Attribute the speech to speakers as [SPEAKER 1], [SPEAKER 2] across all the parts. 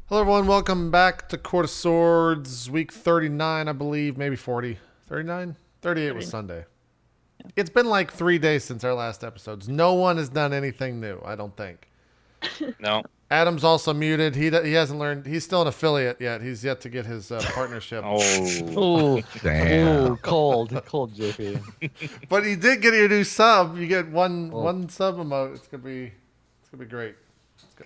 [SPEAKER 1] Hello, everyone. Welcome back to Court of Swords, week 39, I believe, maybe 40. 39? 38 was Sunday. It's been like 3 days since our last episodes. No one has done anything new, I don't think.
[SPEAKER 2] No.
[SPEAKER 1] Adam's also muted. He hasn't learned. He's still an affiliate yet. He's yet to get his partnership.
[SPEAKER 2] Oh.
[SPEAKER 3] Damn.
[SPEAKER 4] Ooh, cold JP.
[SPEAKER 1] But he did get your new sub. You get one sub emote. It's gonna be great.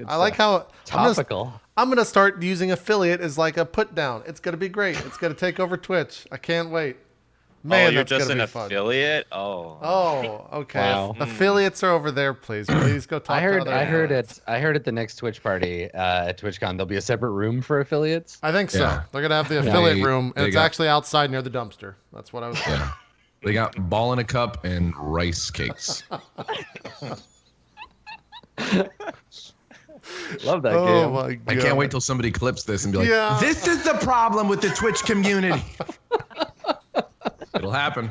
[SPEAKER 1] I like how
[SPEAKER 4] Topical.
[SPEAKER 1] I'm gonna start using affiliate as like a put down. It's gonna be great. It's gonna take over Twitch. I can't wait. Man,
[SPEAKER 2] you're
[SPEAKER 1] that's
[SPEAKER 2] just
[SPEAKER 1] gonna
[SPEAKER 2] an
[SPEAKER 1] be fun.
[SPEAKER 2] affiliate? Oh.
[SPEAKER 1] Oh, okay.
[SPEAKER 4] Wow.
[SPEAKER 1] Affiliates are over there, please. Please go talk
[SPEAKER 4] I
[SPEAKER 1] to other affiliates.
[SPEAKER 4] I heard at the next Twitch party at TwitchCon there'll be a separate room for affiliates.
[SPEAKER 1] I think so.
[SPEAKER 3] Yeah.
[SPEAKER 1] They're gonna have the affiliate
[SPEAKER 3] They-
[SPEAKER 1] room, and
[SPEAKER 3] they
[SPEAKER 1] it's
[SPEAKER 3] got-
[SPEAKER 1] actually outside near the dumpster. That's what I was saying.
[SPEAKER 3] Yeah. They got ball in a cup and rice cakes.
[SPEAKER 4] Love that
[SPEAKER 1] Oh
[SPEAKER 4] game.
[SPEAKER 1] my god!
[SPEAKER 3] I can't wait till somebody clips this and be like,
[SPEAKER 1] Yeah.
[SPEAKER 3] this is the problem with the Twitch community. It'll happen.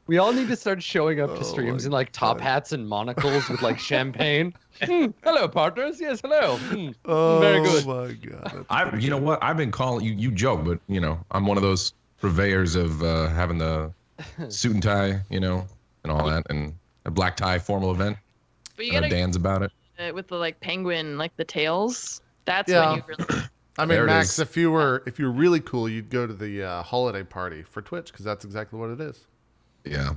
[SPEAKER 4] We all need to start showing up to
[SPEAKER 1] Oh
[SPEAKER 4] streams
[SPEAKER 1] my
[SPEAKER 4] in like top hats and monocles with like champagne. Hello, partners. Yes, hello.
[SPEAKER 1] Oh
[SPEAKER 4] Very good.
[SPEAKER 1] my god!
[SPEAKER 3] You know what? I've been calling you. You joke, but I'm one of those purveyors of having the suit and tie, and all that, and a black tie formal event.
[SPEAKER 5] But you
[SPEAKER 3] I know
[SPEAKER 5] gotta
[SPEAKER 3] Dan's about it.
[SPEAKER 5] with the like penguin, like the tails. That's
[SPEAKER 1] Yeah.
[SPEAKER 5] when you really.
[SPEAKER 1] I
[SPEAKER 3] There
[SPEAKER 1] mean,
[SPEAKER 3] it
[SPEAKER 1] Max,
[SPEAKER 3] is.
[SPEAKER 1] if you were really cool, you'd go to the holiday party for Twitch because that's exactly what it is.
[SPEAKER 3] Yeah.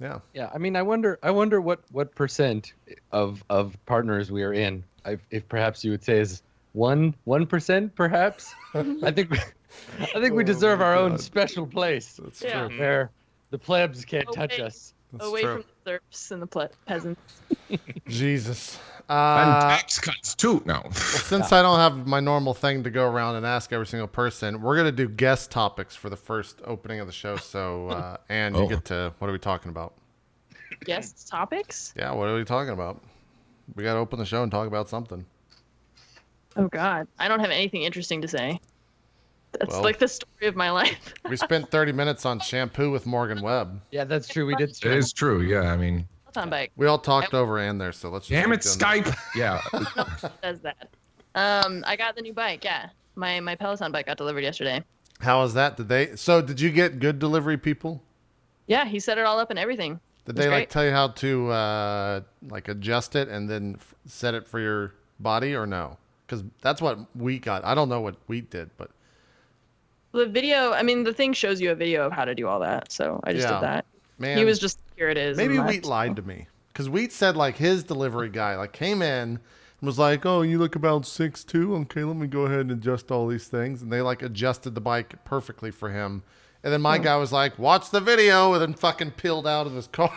[SPEAKER 1] Yeah.
[SPEAKER 4] Yeah, I mean, I wonder what percent of partners we are in. If perhaps you would say is 1%, perhaps. I think we deserve
[SPEAKER 1] my
[SPEAKER 4] our own
[SPEAKER 1] God.
[SPEAKER 4] special place
[SPEAKER 1] That's
[SPEAKER 5] Yeah.
[SPEAKER 1] true.
[SPEAKER 4] where the plebs can't touch
[SPEAKER 5] Okay.
[SPEAKER 4] us.
[SPEAKER 1] That's
[SPEAKER 5] Away
[SPEAKER 1] true.
[SPEAKER 5] from the serfs and the peasants.
[SPEAKER 1] Jesus.
[SPEAKER 3] And tax cuts too. No.
[SPEAKER 1] Well, since I don't have my normal thing to go around and ask every single person, we're gonna do guest topics for the first opening of the show. So, and you
[SPEAKER 3] Oh.
[SPEAKER 1] get to what are we talking about?
[SPEAKER 5] Guest topics?
[SPEAKER 1] Yeah, what are we talking about? We gotta open the show and talk about something.
[SPEAKER 5] Oh God, I don't have anything interesting to say. That's
[SPEAKER 1] Well-
[SPEAKER 5] like the story of my life.
[SPEAKER 1] We spent 30 minutes on shampoo with Morgan Webb.
[SPEAKER 4] Yeah, that's true. We did.
[SPEAKER 3] It is true. Yeah. I mean,
[SPEAKER 5] Peloton bike
[SPEAKER 1] We all talked over Ann there, so let's just
[SPEAKER 3] damn it,
[SPEAKER 1] keep doing that.
[SPEAKER 3] Skype. Yeah.
[SPEAKER 5] does that. I got the new bike. Yeah, my Peloton bike got delivered yesterday.
[SPEAKER 1] How was that? Did you get good delivery people?
[SPEAKER 5] Yeah, he set it all up and everything.
[SPEAKER 1] Did
[SPEAKER 5] That's
[SPEAKER 1] they like
[SPEAKER 5] great.
[SPEAKER 1] tell you how to like adjust it and then set it for your body or no? Because that's what Wheat got. I don't know what Wheat did, but
[SPEAKER 5] The video. I mean, the thing shows you a video of how to do all that. So I just
[SPEAKER 1] Yeah.
[SPEAKER 5] did that.
[SPEAKER 1] man,
[SPEAKER 5] He was just here. It is.
[SPEAKER 1] maybe
[SPEAKER 5] and
[SPEAKER 1] Wheat
[SPEAKER 5] left.
[SPEAKER 1] lied to me because Wheat said like his delivery guy like came in and was like, "Oh, you look about 6'2". Okay, let me go ahead and adjust all these things," and they like adjusted the bike perfectly for him. And then my guy was like, "Watch the video," and then fucking peeled out of his car.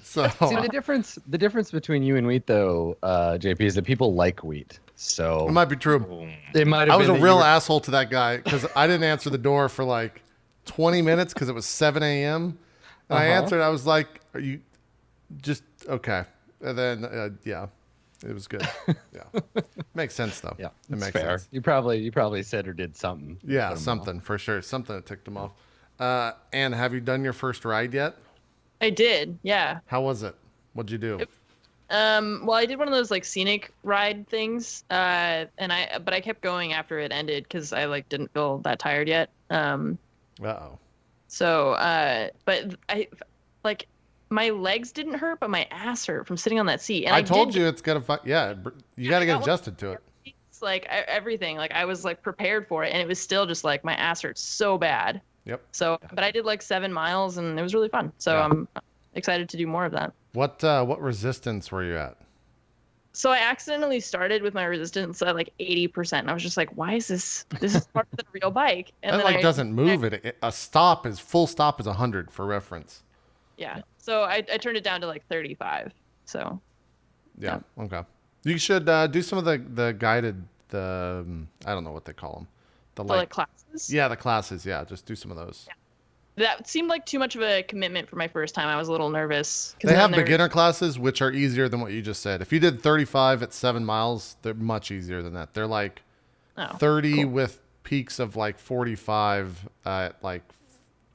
[SPEAKER 1] So
[SPEAKER 4] See, the difference between you and wheat, though, JP, is that people like wheat. So
[SPEAKER 1] it might be true.
[SPEAKER 4] it might have
[SPEAKER 1] I was
[SPEAKER 4] been
[SPEAKER 1] a
[SPEAKER 4] that
[SPEAKER 1] real
[SPEAKER 4] you were-
[SPEAKER 1] asshole to that guy because I didn't answer the door for like 20 minutes because it was 7 a.m. And I answered. I was like, "Are you just okay?" And then, yeah, it was good. Yeah, makes sense though.
[SPEAKER 4] Yeah,
[SPEAKER 1] it
[SPEAKER 4] it's
[SPEAKER 1] makes
[SPEAKER 4] fair.
[SPEAKER 1] sense.
[SPEAKER 4] You probably said or did something.
[SPEAKER 1] Yeah,
[SPEAKER 4] Put 'em off.
[SPEAKER 1] something for sure. Something that ticked him off. And have you done your first ride yet?
[SPEAKER 5] I did. Yeah.
[SPEAKER 1] How was it? What'd you do?
[SPEAKER 5] Well, I did one of those like scenic ride things, but I kept going after it ended because I like didn't feel that tired yet.
[SPEAKER 1] Uh-oh.
[SPEAKER 5] So, but I like my legs didn't hurt, but my ass hurt from sitting on that seat. And
[SPEAKER 1] I told you it's gonna. Yeah, you got to
[SPEAKER 5] I
[SPEAKER 1] get
[SPEAKER 5] got one-
[SPEAKER 1] adjusted to it.
[SPEAKER 5] It's like everything. Like I was like prepared for it, and it was still just like my ass hurt so bad.
[SPEAKER 1] Yep.
[SPEAKER 5] So, but I did like 7 miles, and it was really fun. So
[SPEAKER 1] Yeah.
[SPEAKER 5] I'm excited to do more of that.
[SPEAKER 1] What resistance were you at?
[SPEAKER 5] So I accidentally started with my resistance at like 80%, and I was just like, "Why is this? This is part of the real bike." And
[SPEAKER 1] That
[SPEAKER 5] then
[SPEAKER 1] like
[SPEAKER 5] I,
[SPEAKER 1] doesn't move it. A full stop is 100 for reference.
[SPEAKER 5] Yeah. So I turned it down to like 35. So
[SPEAKER 1] Yeah. Okay. You should do some of the guided I don't know what they call them. The
[SPEAKER 5] like classes.
[SPEAKER 1] yeah, the classes. Yeah, just do some of those.
[SPEAKER 5] That seemed like too much of a commitment for my first time. I was a little nervous.
[SPEAKER 1] They have beginner classes which are easier than what you just said. If you did 35 at 7 miles, they're much easier than that. They're like 30 with peaks of like 45 at like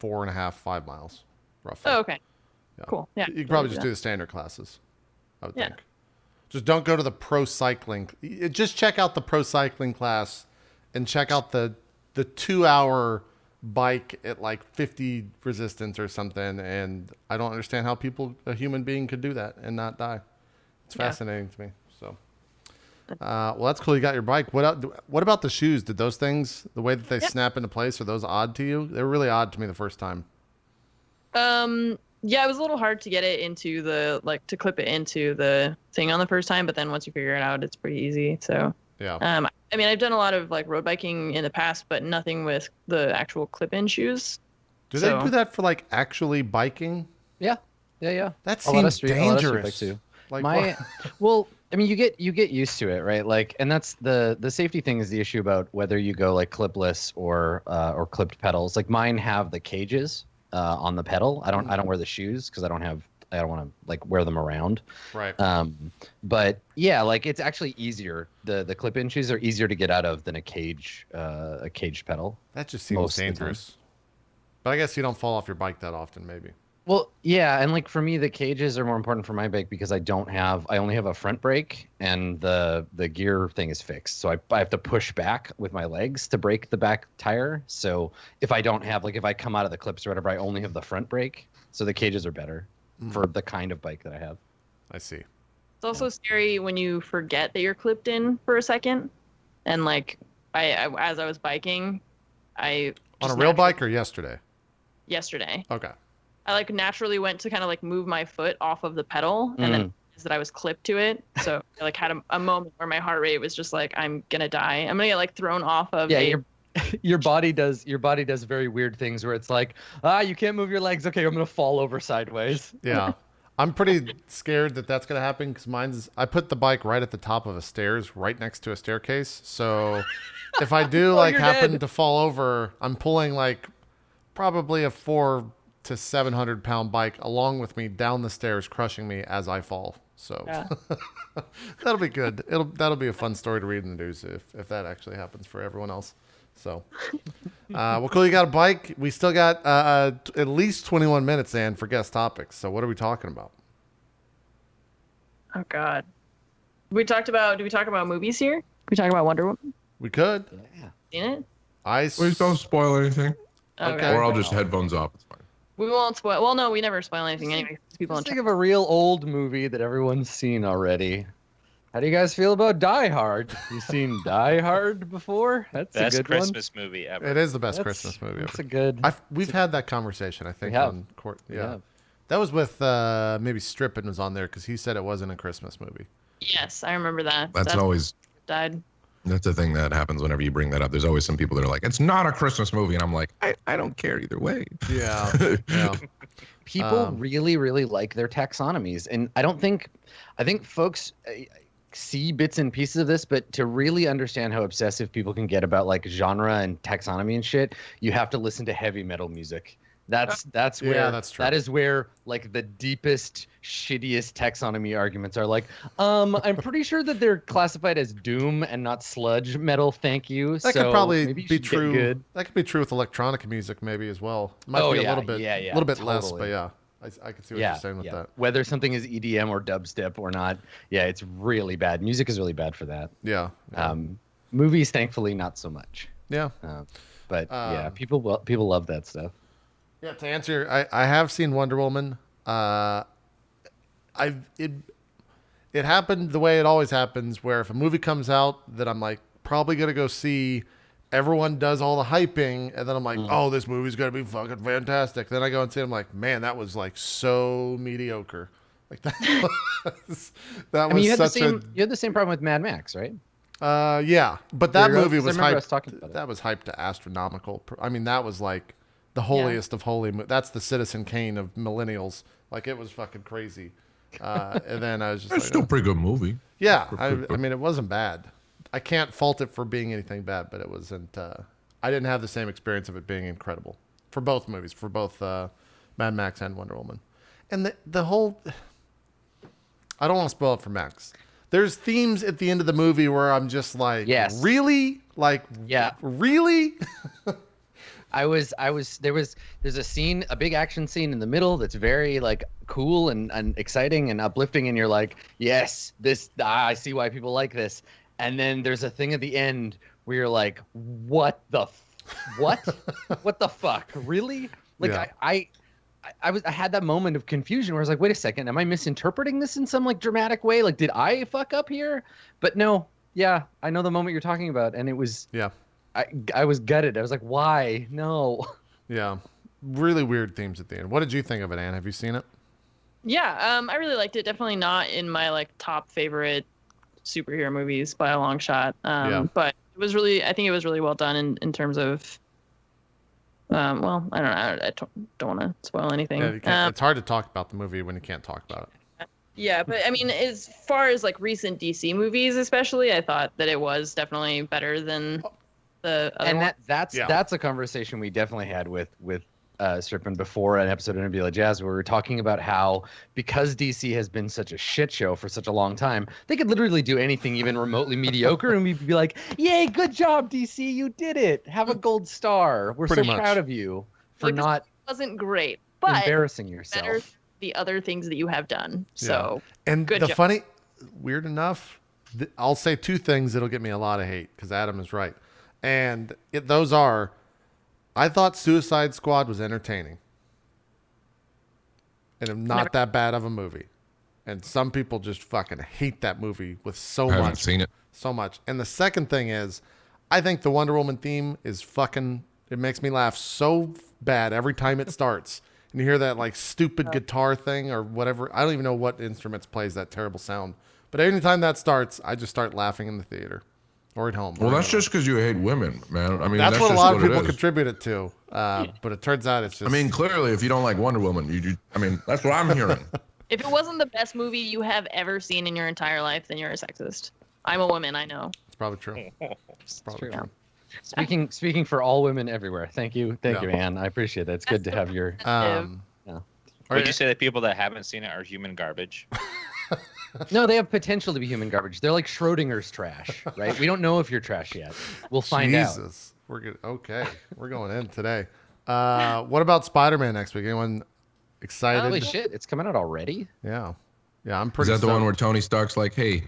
[SPEAKER 1] 4.5, 5 miles, roughly.
[SPEAKER 5] Oh, okay.
[SPEAKER 1] Yeah.
[SPEAKER 5] Cool. Yeah.
[SPEAKER 1] You could probably just do the standard classes, I would
[SPEAKER 5] Yeah.
[SPEAKER 1] think. Just don't go to the pro cycling. Just check out the pro cycling class and check out the 2-hour bike at like 50 resistance or something. And I don't understand how a human being could do that and not die. It's fascinating to me. So, well, that's cool. You got your bike. What about the shoes? Did those things, the way that they snap into place, are those odd to you? They were really odd to me the first time.
[SPEAKER 5] Yeah, it was a little hard to get it into to clip it into the thing on the first time, but then once you figure it out, it's pretty easy. So,
[SPEAKER 1] Yeah.
[SPEAKER 5] I mean, I've done a lot of like road biking in the past, but nothing with the actual clip-in shoes.
[SPEAKER 1] Do they do that for like actually biking?
[SPEAKER 4] Yeah.
[SPEAKER 1] That
[SPEAKER 4] A lot of
[SPEAKER 1] seems
[SPEAKER 4] street- a lot of street
[SPEAKER 1] dangerous.
[SPEAKER 4] bike too.
[SPEAKER 1] Like,
[SPEAKER 4] Well, I mean, you get used to it, right? Like, and that's the safety thing is the issue about whether you go like clipless or clipped pedals. Like mine have the cages on the pedal. I don't wear the shoes because I don't want to like wear them around.
[SPEAKER 1] right.
[SPEAKER 4] But yeah, like it's actually easier. The clip-in shoes are easier to get out of than a caged pedal.
[SPEAKER 1] That just seems
[SPEAKER 4] most of the time.
[SPEAKER 1] dangerous. But I guess you don't fall off your bike that often, maybe.
[SPEAKER 4] Well, yeah, and like for me, the cages are more important for my bike because I only have a front brake and the gear thing is fixed. So I have to push back with my legs to brake the back tire. So if I don't have, like if I come out of the clips or whatever, I only have the front brake. So the cages are better for the kind of bike that I have.
[SPEAKER 1] I see.
[SPEAKER 5] It's also scary when you forget that you're clipped in for a second, and like I as I was biking,
[SPEAKER 1] On a
[SPEAKER 5] just
[SPEAKER 1] real bike or yesterday?
[SPEAKER 5] yesterday.
[SPEAKER 1] Okay.
[SPEAKER 5] I like naturally went to kind of like move my foot off of the pedal and then realized that I was clipped to it. So I like had a moment where my heart rate was just like, I'm gonna die. I'm gonna get like thrown off of
[SPEAKER 4] Your body does very weird things where it's like, you can't move your legs. Okay, I'm gonna fall over sideways.
[SPEAKER 1] Yeah. I'm pretty scared that that's going to happen because I put the bike right at the top of a stairs, right next to a staircase. So if I do like
[SPEAKER 4] you're
[SPEAKER 1] happen
[SPEAKER 4] dead.
[SPEAKER 1] to fall over, I'm pulling like probably a 400 to 700 pound bike along with me down the stairs, crushing me as I fall. So
[SPEAKER 5] Yeah.
[SPEAKER 1] that'll be good. That'll be a fun story to read in the news if that actually happens for everyone else. So, well, cool. You got a bike. We still got at least 21 minutes, Ann, for guest topics. So what are we talking about?
[SPEAKER 5] Oh God. Do we talk about movies here? We talk about Wonder Woman?
[SPEAKER 1] We could.
[SPEAKER 4] Yeah.
[SPEAKER 5] Seen it?
[SPEAKER 3] Please don't spoil anything.
[SPEAKER 1] Okay.
[SPEAKER 3] Or I'll just headphones off. It's fine.
[SPEAKER 5] We won't spoil. Well, no, we never spoil anything anyway. People
[SPEAKER 4] Let's
[SPEAKER 5] don't.
[SPEAKER 4] think of a real old movie that everyone's seen already. How do you guys feel about Die Hard? You seen Die Hard before? That's
[SPEAKER 2] Best
[SPEAKER 4] a good
[SPEAKER 2] Christmas movie ever.
[SPEAKER 1] It is the best
[SPEAKER 4] one.
[SPEAKER 1] Christmas movie
[SPEAKER 4] That's
[SPEAKER 1] ever.
[SPEAKER 4] a good.
[SPEAKER 1] We've had that conversation, I think,
[SPEAKER 4] have.
[SPEAKER 1] on court.
[SPEAKER 4] We
[SPEAKER 1] Yeah.
[SPEAKER 4] have.
[SPEAKER 1] That was with maybe Strippin was on there because he said it wasn't a Christmas movie.
[SPEAKER 5] Yes, I remember that.
[SPEAKER 3] That's always
[SPEAKER 5] died.
[SPEAKER 3] that's the thing that happens whenever you bring that up. There's always some people that are like, it's not a Christmas movie, and I'm like, I don't care either way.
[SPEAKER 1] Yeah. Yeah.
[SPEAKER 4] People really, really like their taxonomies, and I think folks see bits and pieces of this, but to really understand how obsessive people can get about like genre and taxonomy and shit, you have to listen to heavy metal music. That's where
[SPEAKER 1] that's true.
[SPEAKER 4] that is where like the deepest, shittiest taxonomy arguments are. Like, I'm pretty sure that they're classified as doom and not sludge metal. Thank you.
[SPEAKER 1] That
[SPEAKER 4] so
[SPEAKER 1] could probably
[SPEAKER 4] maybe you
[SPEAKER 1] be
[SPEAKER 4] should get
[SPEAKER 1] true.
[SPEAKER 4] good.
[SPEAKER 1] That could be true with electronic music, maybe as well. Might
[SPEAKER 4] Oh,
[SPEAKER 1] be a
[SPEAKER 4] yeah,
[SPEAKER 1] little bit,
[SPEAKER 4] yeah,
[SPEAKER 1] little bit less, but
[SPEAKER 4] totally.
[SPEAKER 1] yeah, I can see what you're saying with that.
[SPEAKER 4] Whether something is EDM or dubstep or not, yeah, it's really bad. Music is really bad for that.
[SPEAKER 1] Yeah. Yeah.
[SPEAKER 4] Movies, thankfully, not so much.
[SPEAKER 1] Yeah.
[SPEAKER 4] But yeah, people love that stuff.
[SPEAKER 1] Yeah, to answer, I have seen Wonder Woman. It happened the way it always happens, where if a movie comes out that I'm like probably gonna go see, everyone does all the hyping, and then I'm like, oh, this movie's gonna be fucking fantastic. Then I go and see it, I'm like, man, that was like so mediocre. Like that was
[SPEAKER 4] I mean, you
[SPEAKER 1] such
[SPEAKER 4] had the same problem with Mad Max, right?
[SPEAKER 1] yeah, but that
[SPEAKER 4] There you go,
[SPEAKER 1] movie
[SPEAKER 4] 'cause I
[SPEAKER 1] was
[SPEAKER 4] remember us
[SPEAKER 1] hyped.
[SPEAKER 4] talking about it.
[SPEAKER 1] That was hyped to astronomical. I mean, that was like the holiest of holy. That's the Citizen Kane of millennials. Like it was fucking crazy. And then I was just
[SPEAKER 3] It's
[SPEAKER 1] like,
[SPEAKER 3] still a pretty good movie.
[SPEAKER 1] yeah. I mean, it wasn't bad. I can't fault it for being anything bad, but it wasn't. I didn't have the same experience of it being incredible for both movies, for both Mad Max and Wonder Woman, and the whole. I don't want to spoil it for Max. There's themes at the end of the movie where I'm just like,
[SPEAKER 4] Yes.
[SPEAKER 1] really? Like,
[SPEAKER 4] Yeah.
[SPEAKER 1] really?
[SPEAKER 4] there's a scene, a big action scene in the middle that's very like cool and exciting and uplifting, and you're like, yes, I see why people like this. And then there's a thing at the end where you're like, what the fuck, really? Like
[SPEAKER 1] Yeah.
[SPEAKER 4] I had that moment of confusion where I was like, wait a second, am I misinterpreting this in some like dramatic way? Like, did I fuck up here? But no, yeah, I know the moment you're talking about, and it was,
[SPEAKER 1] Yeah.
[SPEAKER 4] I was gutted. I was like, why? No.
[SPEAKER 1] Yeah. Really weird themes at the end. What did you think of it, Anne? Have you seen it?
[SPEAKER 5] Yeah, I really liked it. Definitely not in my like top favorite superhero movies by a long shot.
[SPEAKER 1] Yeah.
[SPEAKER 5] But it was really, I think it was really well done in terms of. Well, I don't know. I don't want to spoil anything.
[SPEAKER 1] Yeah, you can't, it's hard to talk about the movie when you can't talk about it.
[SPEAKER 5] Yeah, but I mean, as far as like recent DC movies, especially, I thought that it was definitely better than the other
[SPEAKER 4] And
[SPEAKER 5] one.
[SPEAKER 4] that's a conversation we definitely had with Strickman before an episode of NBA Jazz, where we were talking about how, because DC has been such a shit show for such a long time, they could literally do anything even remotely mediocre, and we'd be like, "Yay, good job, DC, you did it! Have a gold star. We're
[SPEAKER 1] Pretty
[SPEAKER 4] so
[SPEAKER 1] much.
[SPEAKER 4] proud of you for
[SPEAKER 5] Like, this
[SPEAKER 4] not
[SPEAKER 5] wasn't great, but
[SPEAKER 4] embarrassing
[SPEAKER 5] better
[SPEAKER 4] yourself."
[SPEAKER 5] the other things that you have done. So
[SPEAKER 1] And
[SPEAKER 5] good
[SPEAKER 1] the
[SPEAKER 5] job.
[SPEAKER 1] funny, weird enough, I'll say two things that'll get me a lot of hate because Adam is right. And those are, I thought Suicide Squad was entertaining and not that bad of a movie. And some people just fucking hate that movie with so
[SPEAKER 3] I haven't
[SPEAKER 1] much.
[SPEAKER 3] seen it.
[SPEAKER 1] So much. And the second thing is, I think the Wonder Woman theme is fucking, it makes me laugh so bad every time it starts. And you hear that like stupid guitar thing or whatever. I don't even know what instruments plays that terrible sound. But every time that starts, I just start laughing in the theater or at home.
[SPEAKER 3] Well,
[SPEAKER 1] or
[SPEAKER 3] that's
[SPEAKER 1] whatever.
[SPEAKER 3] just because you hate women, man. I mean,
[SPEAKER 1] That's what a
[SPEAKER 3] just
[SPEAKER 1] lot of
[SPEAKER 3] it
[SPEAKER 1] people
[SPEAKER 3] is.
[SPEAKER 1] contribute it to. But it turns out it's just.
[SPEAKER 3] I mean, clearly, if you don't like Wonder Woman, I mean, that's what I'm hearing.
[SPEAKER 5] If it wasn't the best movie you have ever seen in your entire life, then you're a sexist. I'm a woman, I know.
[SPEAKER 1] it's probably true. It's probably
[SPEAKER 4] true.
[SPEAKER 1] true.
[SPEAKER 4] Speaking for all women everywhere. Thank you,
[SPEAKER 1] Yeah.
[SPEAKER 4] Anne. I appreciate that. It's good to have your.
[SPEAKER 2] Would you say that people that haven't seen it are human garbage?
[SPEAKER 4] No, they have potential to be human garbage. They're like Schrodinger's trash, right? We don't know if you're trash yet. We'll find out.
[SPEAKER 1] Jesus. We're good. Okay. We're going in today. What about Spider-Man next week? Anyone excited?
[SPEAKER 4] Holy shit! It's coming out already.
[SPEAKER 1] Yeah. Yeah, I'm
[SPEAKER 3] Is
[SPEAKER 1] pretty
[SPEAKER 3] that the one
[SPEAKER 1] stoked.
[SPEAKER 3] where Tony Stark's like, "Hey,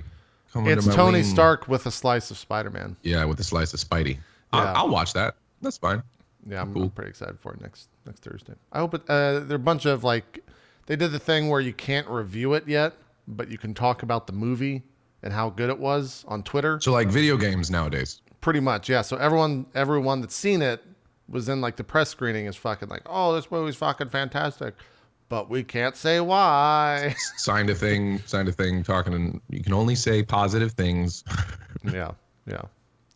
[SPEAKER 3] come
[SPEAKER 1] It's
[SPEAKER 3] under my
[SPEAKER 1] Tony
[SPEAKER 3] wing."
[SPEAKER 1] Stark with a slice of Spider-Man.
[SPEAKER 3] Yeah, with a slice of Spidey.
[SPEAKER 1] Yeah.
[SPEAKER 3] I'll watch that. That's fine.
[SPEAKER 1] Yeah, I'm
[SPEAKER 3] Cool.
[SPEAKER 1] pretty excited for it next Thursday. I hope it. There are a bunch of like, they did the thing where you can't review it yet, but you can talk about the movie and how good it was on Twitter.
[SPEAKER 3] So like video games nowadays.
[SPEAKER 1] Pretty much, yeah. So everyone that's seen it was in like the press screening is fucking like, oh, this movie's fucking fantastic, but we can't say why.
[SPEAKER 3] Signed a thing, talking, and you can only say positive things.
[SPEAKER 1] Yeah.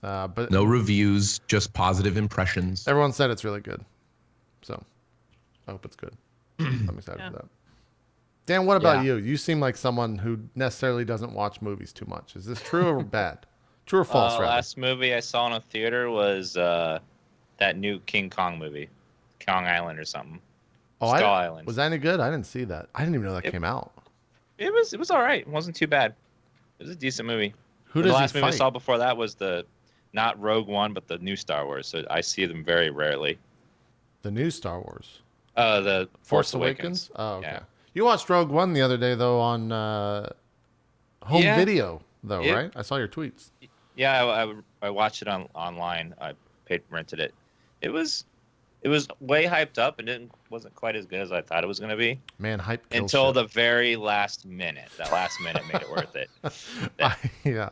[SPEAKER 1] But
[SPEAKER 3] No reviews, just positive impressions.
[SPEAKER 1] everyone said it's really good, so I hope it's good. I'm excited for that. Dan, what about you? You seem like someone who necessarily doesn't watch movies too much. Is this true or bad? True or false, rather?
[SPEAKER 2] Last movie I saw in a theater was that new King Kong movie, Kong Island or something. Skull Island.
[SPEAKER 1] Was that any good? I didn't see that. I didn't even know that came out.
[SPEAKER 2] It was all right. It wasn't too bad. It was a decent movie.
[SPEAKER 1] Who
[SPEAKER 2] The
[SPEAKER 1] does
[SPEAKER 2] last
[SPEAKER 1] he
[SPEAKER 2] movie I
[SPEAKER 1] fight?
[SPEAKER 2] saw before that was not Rogue One, but the new Star Wars. So I see them very rarely.
[SPEAKER 1] The new Star Wars.
[SPEAKER 2] The Force Awakens.
[SPEAKER 1] Oh, okay.
[SPEAKER 2] Yeah.
[SPEAKER 1] You watched Rogue One the other day, though, on home
[SPEAKER 2] Yeah.
[SPEAKER 1] video, though,
[SPEAKER 2] Yeah.
[SPEAKER 1] right? I saw your tweets.
[SPEAKER 2] Yeah, I watched it online. I rented it. It was way hyped up and wasn't quite as good as I thought it was going to be
[SPEAKER 1] Man, hype kills
[SPEAKER 2] until
[SPEAKER 1] shit.
[SPEAKER 2] the very last minute. That last minute made it worth it.
[SPEAKER 1] Yeah.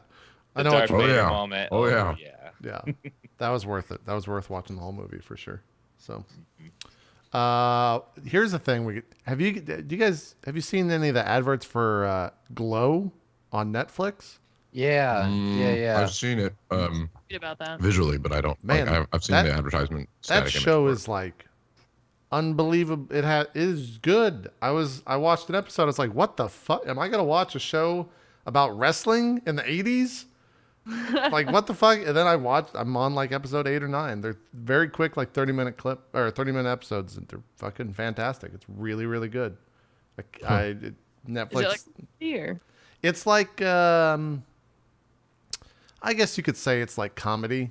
[SPEAKER 1] I
[SPEAKER 2] The
[SPEAKER 1] know what
[SPEAKER 2] Darth
[SPEAKER 1] you mean.
[SPEAKER 2] Vader
[SPEAKER 3] yeah.
[SPEAKER 2] moment.
[SPEAKER 3] Oh, yeah.
[SPEAKER 1] Yeah, that was worth it. That was worth watching the whole movie for sure. So, here's the thing: have you seen any of the adverts for Glow on Netflix?
[SPEAKER 4] Yeah.
[SPEAKER 3] I've seen it
[SPEAKER 5] Read about that.
[SPEAKER 3] visually, but I don't.
[SPEAKER 1] Man,
[SPEAKER 3] I've seen
[SPEAKER 1] that-
[SPEAKER 3] the advertisement.
[SPEAKER 1] That
[SPEAKER 3] static image
[SPEAKER 1] show
[SPEAKER 3] for it.
[SPEAKER 1] is like unbelievable. It is good. I watched an episode. I was like, what the fuck? Am I gonna watch a show about wrestling in the 80s? Like, what the fuck? And then I'm on like episode 8 or 9. They're very quick, like 30-minute clip or 30-minute episodes, and they're fucking fantastic. It's really, really good. Like Netflix.
[SPEAKER 5] Is it like here?
[SPEAKER 1] It's like I guess you could say it's like comedy.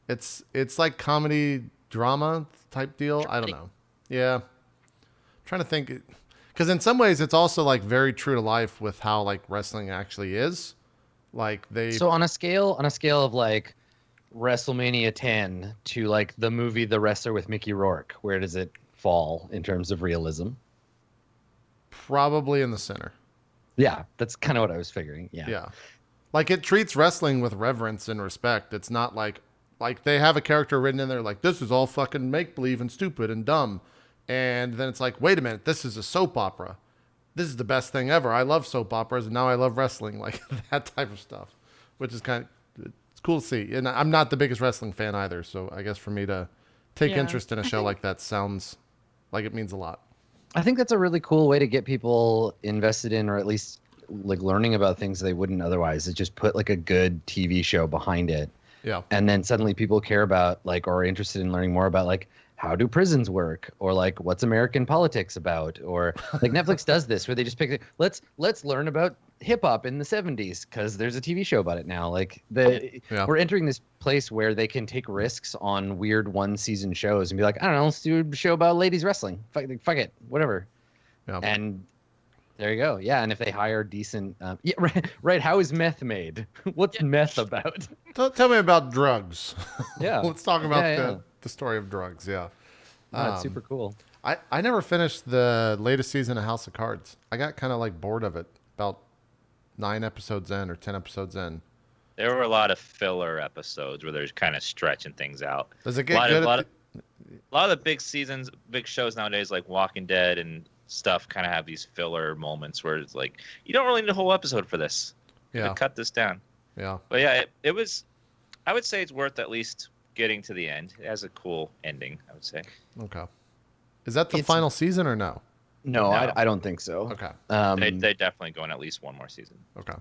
[SPEAKER 1] It's like comedy drama type deal. I don't know. Yeah. I'm trying to think, because in some ways it's also like very true to life with how like wrestling actually is. Like
[SPEAKER 4] So on a scale of like WrestleMania 10 to like the movie The Wrestler with Mickey Rourke, where does it fall in terms of realism?
[SPEAKER 1] probably in the center.
[SPEAKER 4] Yeah, that's kind of what I was figuring. Yeah.
[SPEAKER 1] Yeah. Like it treats wrestling with reverence and respect. It's not like they have a character written in there like this is all fucking make believe and stupid and dumb. And then it's like, wait a minute, this is a soap opera. This is the best thing ever. I love soap operas and now I love wrestling, like that type of stuff, which is kind of it's cool to see. And I'm not the biggest wrestling fan either, so I guess for me to take interest in a show like that sounds like it means a lot.
[SPEAKER 4] I think that's a really cool way to get people invested in, or at least like learning about things they wouldn't otherwise. Is just put like a good TV show behind it.
[SPEAKER 1] Yeah.
[SPEAKER 4] And then suddenly people care about like, or are interested in learning more about like, how do prisons work, or like what's American politics about, or like Netflix does this where they just pick let's learn about hip hop in the 70s because there's a TV show about it now. Like we're entering this place where they can take risks on weird 1-season shows and be like, I don't know, let's do a show about ladies wrestling. Fuck it, whatever.
[SPEAKER 1] Yeah.
[SPEAKER 4] And there you go. Yeah, and if they hire decent, right. How is meth made? What's meth about?
[SPEAKER 1] Tell me about drugs.
[SPEAKER 4] Yeah.
[SPEAKER 1] Let's talk about the story of drugs. Yeah.
[SPEAKER 4] That's super cool.
[SPEAKER 1] I never finished the latest season of House of Cards. I got kind of like bored of it about 9 episodes in or 10 episodes in.
[SPEAKER 2] There were a lot of filler episodes where they're kind of stretching things out.
[SPEAKER 1] Does it get good?
[SPEAKER 2] A lot of the big seasons, big shows nowadays, like Walking Dead and stuff, kind of have these filler moments where it's like, you don't really need a whole episode for this.
[SPEAKER 1] Yeah.
[SPEAKER 2] Cut this down.
[SPEAKER 1] Yeah.
[SPEAKER 2] But yeah, it was. I would say it's worth at least getting to the end. It has a cool ending, I would say.
[SPEAKER 1] Okay. Is that the final season or no?
[SPEAKER 4] No,
[SPEAKER 2] No.
[SPEAKER 4] I don't think so.
[SPEAKER 1] Okay.
[SPEAKER 2] They definitely go in at least one more season.
[SPEAKER 1] Okay.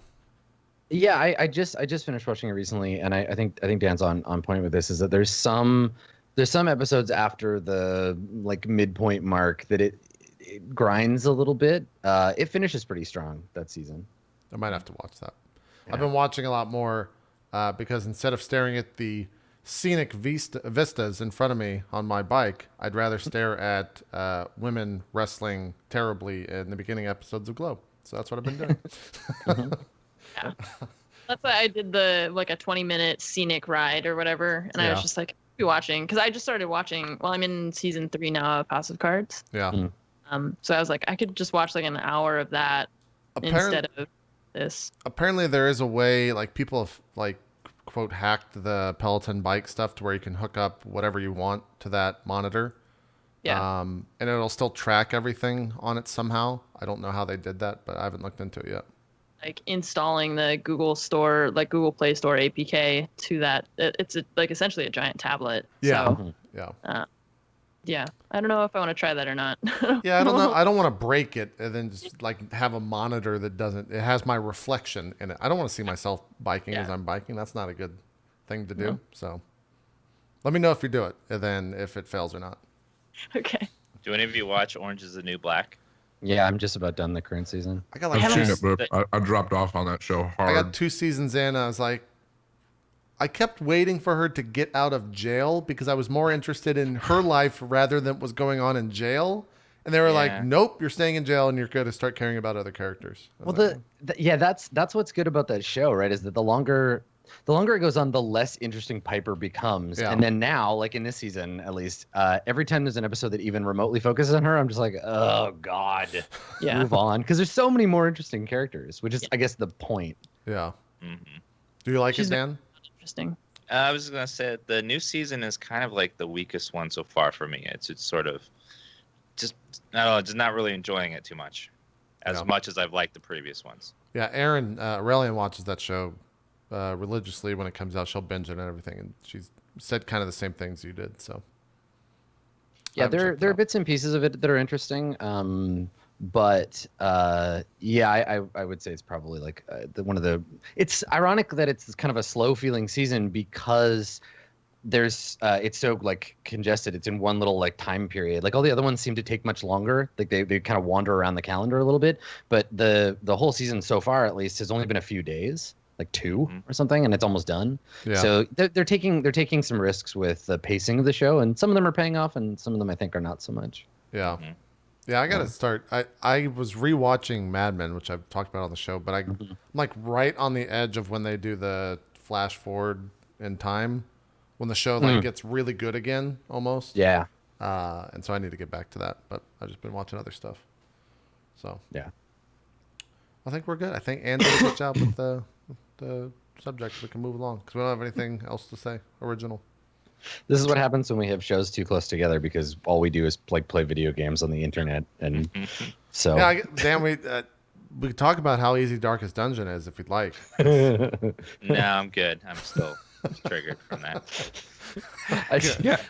[SPEAKER 4] Yeah, I just finished watching it recently, and I think Dan's on point with this. Is that there's some episodes after the like midpoint mark that it grinds a little bit. It finishes pretty strong that season.
[SPEAKER 1] I might have to watch that.
[SPEAKER 4] Yeah.
[SPEAKER 1] I've been watching a lot more because instead of staring at the scenic vistas in front of me on my bike, I'd rather stare at women wrestling terribly in the beginning episodes of Glow. So that's what I've been doing.
[SPEAKER 5] Yeah. That's why I did the like a 20-minute scenic ride or whatever, and I was just like, be watching because I just started watching. Well, I'm in season 3 now of House of Cards.
[SPEAKER 1] Yeah.
[SPEAKER 5] So I was like, I could just watch like an hour of that instead of this.
[SPEAKER 1] Apparently, there is a way like people have like quote hacked the Peloton bike stuff to where you can hook up whatever you want to that monitor.
[SPEAKER 5] Yeah.
[SPEAKER 1] And it'll still track everything on it somehow. I don't know how they did that, but I haven't looked into it yet.
[SPEAKER 5] Like installing the Google Store, like Google Play Store APK to that. It's like essentially a giant tablet.
[SPEAKER 1] Yeah.
[SPEAKER 5] So,
[SPEAKER 1] Yeah.
[SPEAKER 5] yeah. I don't know if I want to try that or not.
[SPEAKER 1] Yeah, I don't know. I don't want to break it and then just like have a monitor that doesn't. It has my reflection in it. I don't want to see myself biking as I'm biking. That's not a good thing to do.
[SPEAKER 5] No.
[SPEAKER 1] So, let me know if you do it, and then if it fails or not.
[SPEAKER 5] Okay.
[SPEAKER 2] Do any of you watch Orange Is the New Black?
[SPEAKER 4] Yeah, I'm just about done the current season.
[SPEAKER 1] I got
[SPEAKER 3] I've
[SPEAKER 1] like
[SPEAKER 3] seen it, but I dropped off on that show hard.
[SPEAKER 1] I got 2 seasons in. I was like, I kept waiting for her to get out of jail because I was more interested in her life rather than what was going on in jail. And they were like, nope, you're staying in jail and you're going to start caring about other characters.
[SPEAKER 4] Well, that's what's good about that show, right? Is that the longer it goes on, the less interesting Piper becomes.
[SPEAKER 1] Yeah.
[SPEAKER 4] And then now, like in this season, at least, every time there's an episode that even remotely focuses on her, I'm just like, oh God, move on. Because there's so many more interesting characters, which is, I guess, the point.
[SPEAKER 1] Yeah.
[SPEAKER 2] Mm-hmm.
[SPEAKER 1] Do you like it, Dan?
[SPEAKER 5] Interesting.
[SPEAKER 2] I was gonna say the new season is kind of like the weakest one so far for me. It's sort of just I don't know, just not really enjoying it too much, as much as I've liked the previous ones.
[SPEAKER 1] Yeah, Erin Aurelian watches that show religiously when it comes out. She'll binge it and everything, and she's said kind of the same things you did. So
[SPEAKER 4] yeah, there are bits and pieces of it that are interesting. But I would say it's probably like it's ironic that it's kind of a slow feeling season because there's it's so like congested. It's in one little like time period. Like all the other ones seem to take much longer. Like they kind of wander around the calendar a little bit, but the whole season so far at least has only been a few days. like 2 or something, and it's almost done.
[SPEAKER 1] Yeah.
[SPEAKER 4] So they're taking some risks with the pacing of the show, and some of them are paying off, and some of them I think are not so much.
[SPEAKER 1] Yeah. Yeah, I got to start. I was rewatching Mad Men, which I've talked about on the show, but I'm like right on the edge of when they do the flash forward in time, when the show like gets really good again, almost.
[SPEAKER 4] Yeah.
[SPEAKER 1] And so I need to get back to that, but I've just been watching other stuff. So
[SPEAKER 4] Yeah.
[SPEAKER 1] I think we're good. I think Ann did a good job with the subject. We can move along because we don't have anything else to say original.
[SPEAKER 4] This is what happens when we have shows too close together, because all we do is like play video games on the internet, and so
[SPEAKER 1] Yeah, Dan, we talk about how easy Darkest Dungeon is if you'd like.
[SPEAKER 2] No, I'm good. I'm still triggered from that.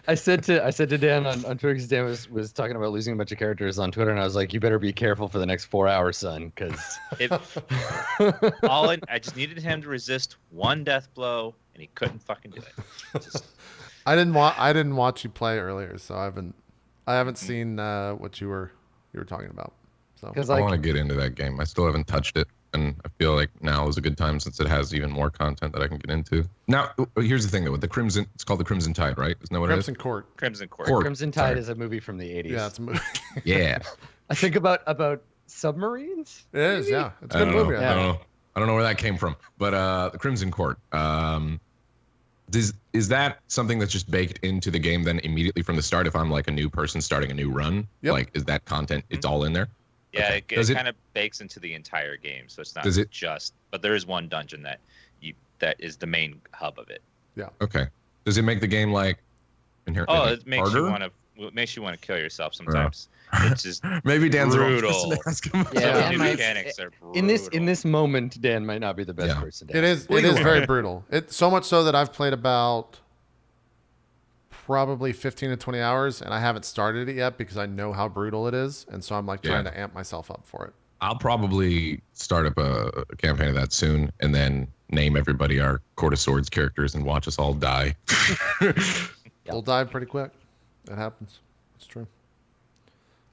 [SPEAKER 4] I said to Dan on Twitter, because Dan was talking about losing a bunch of characters on Twitter, and I was like, you better be careful for the next 4 hours, son, because
[SPEAKER 2] I just needed him to resist one death blow, and he couldn't fucking do it. Just,
[SPEAKER 1] I didn't watch you play earlier, so I haven't seen what you were talking about. So
[SPEAKER 4] because
[SPEAKER 3] I want to get into that game. I still haven't touched it, and I feel like now is a good time since it has even more content that I can get into. Now, here's the thing though, with the Crimson, it's called the Crimson Tide, right? Isn't that what
[SPEAKER 1] Crimson
[SPEAKER 3] it is?
[SPEAKER 1] Court.
[SPEAKER 2] Crimson Court.
[SPEAKER 4] Crimson Tide
[SPEAKER 3] Sorry.
[SPEAKER 4] is a movie from the 80s.
[SPEAKER 1] Yeah, it's a movie.
[SPEAKER 3] Yeah.
[SPEAKER 4] I think about submarines.
[SPEAKER 1] It is, yeah. It's a
[SPEAKER 3] I
[SPEAKER 1] good
[SPEAKER 3] don't
[SPEAKER 1] movie.
[SPEAKER 3] know.
[SPEAKER 1] I
[SPEAKER 3] I
[SPEAKER 1] think.
[SPEAKER 3] don't know. I don't know where that came from, but the Crimson Court. Is that something that's just baked into the game then immediately from the start? If I'm like a new person starting a new run,
[SPEAKER 1] Yep.
[SPEAKER 3] like is that content? It's all in there.
[SPEAKER 2] Yeah,
[SPEAKER 3] Okay.
[SPEAKER 2] it
[SPEAKER 3] Does it-
[SPEAKER 2] kind of bakes into the entire game, so it's not
[SPEAKER 3] Does it-
[SPEAKER 2] just. But there is one dungeon that is the main hub of it.
[SPEAKER 3] Okay. Does it make the game like inherently
[SPEAKER 2] Oh,
[SPEAKER 3] like,
[SPEAKER 2] it makes
[SPEAKER 3] harder?
[SPEAKER 2] it makes you want to kill yourself sometimes. It's just
[SPEAKER 3] Maybe Dan's the wrong
[SPEAKER 2] brutal.
[SPEAKER 3] person to ask him.
[SPEAKER 4] Yeah,
[SPEAKER 2] some of
[SPEAKER 4] Dan
[SPEAKER 2] the
[SPEAKER 4] might-
[SPEAKER 2] mechanics are brutal.
[SPEAKER 4] In this moment, Dan might not be the best
[SPEAKER 3] Yeah.
[SPEAKER 4] person to
[SPEAKER 1] It
[SPEAKER 4] ask.
[SPEAKER 1] is.
[SPEAKER 3] Well,
[SPEAKER 1] It is
[SPEAKER 3] either
[SPEAKER 1] very
[SPEAKER 3] way.
[SPEAKER 1] brutal. It's so much so that I've played about probably 15 to 20 hours, and I haven't started it yet because I know how brutal it is, and so I'm like trying
[SPEAKER 3] Yeah.
[SPEAKER 1] to amp myself up for it.
[SPEAKER 3] I'll probably start up a campaign of that soon, and then name everybody our Court of Swords characters and watch us all die.
[SPEAKER 1] We'll die pretty quick. That happens. It's true.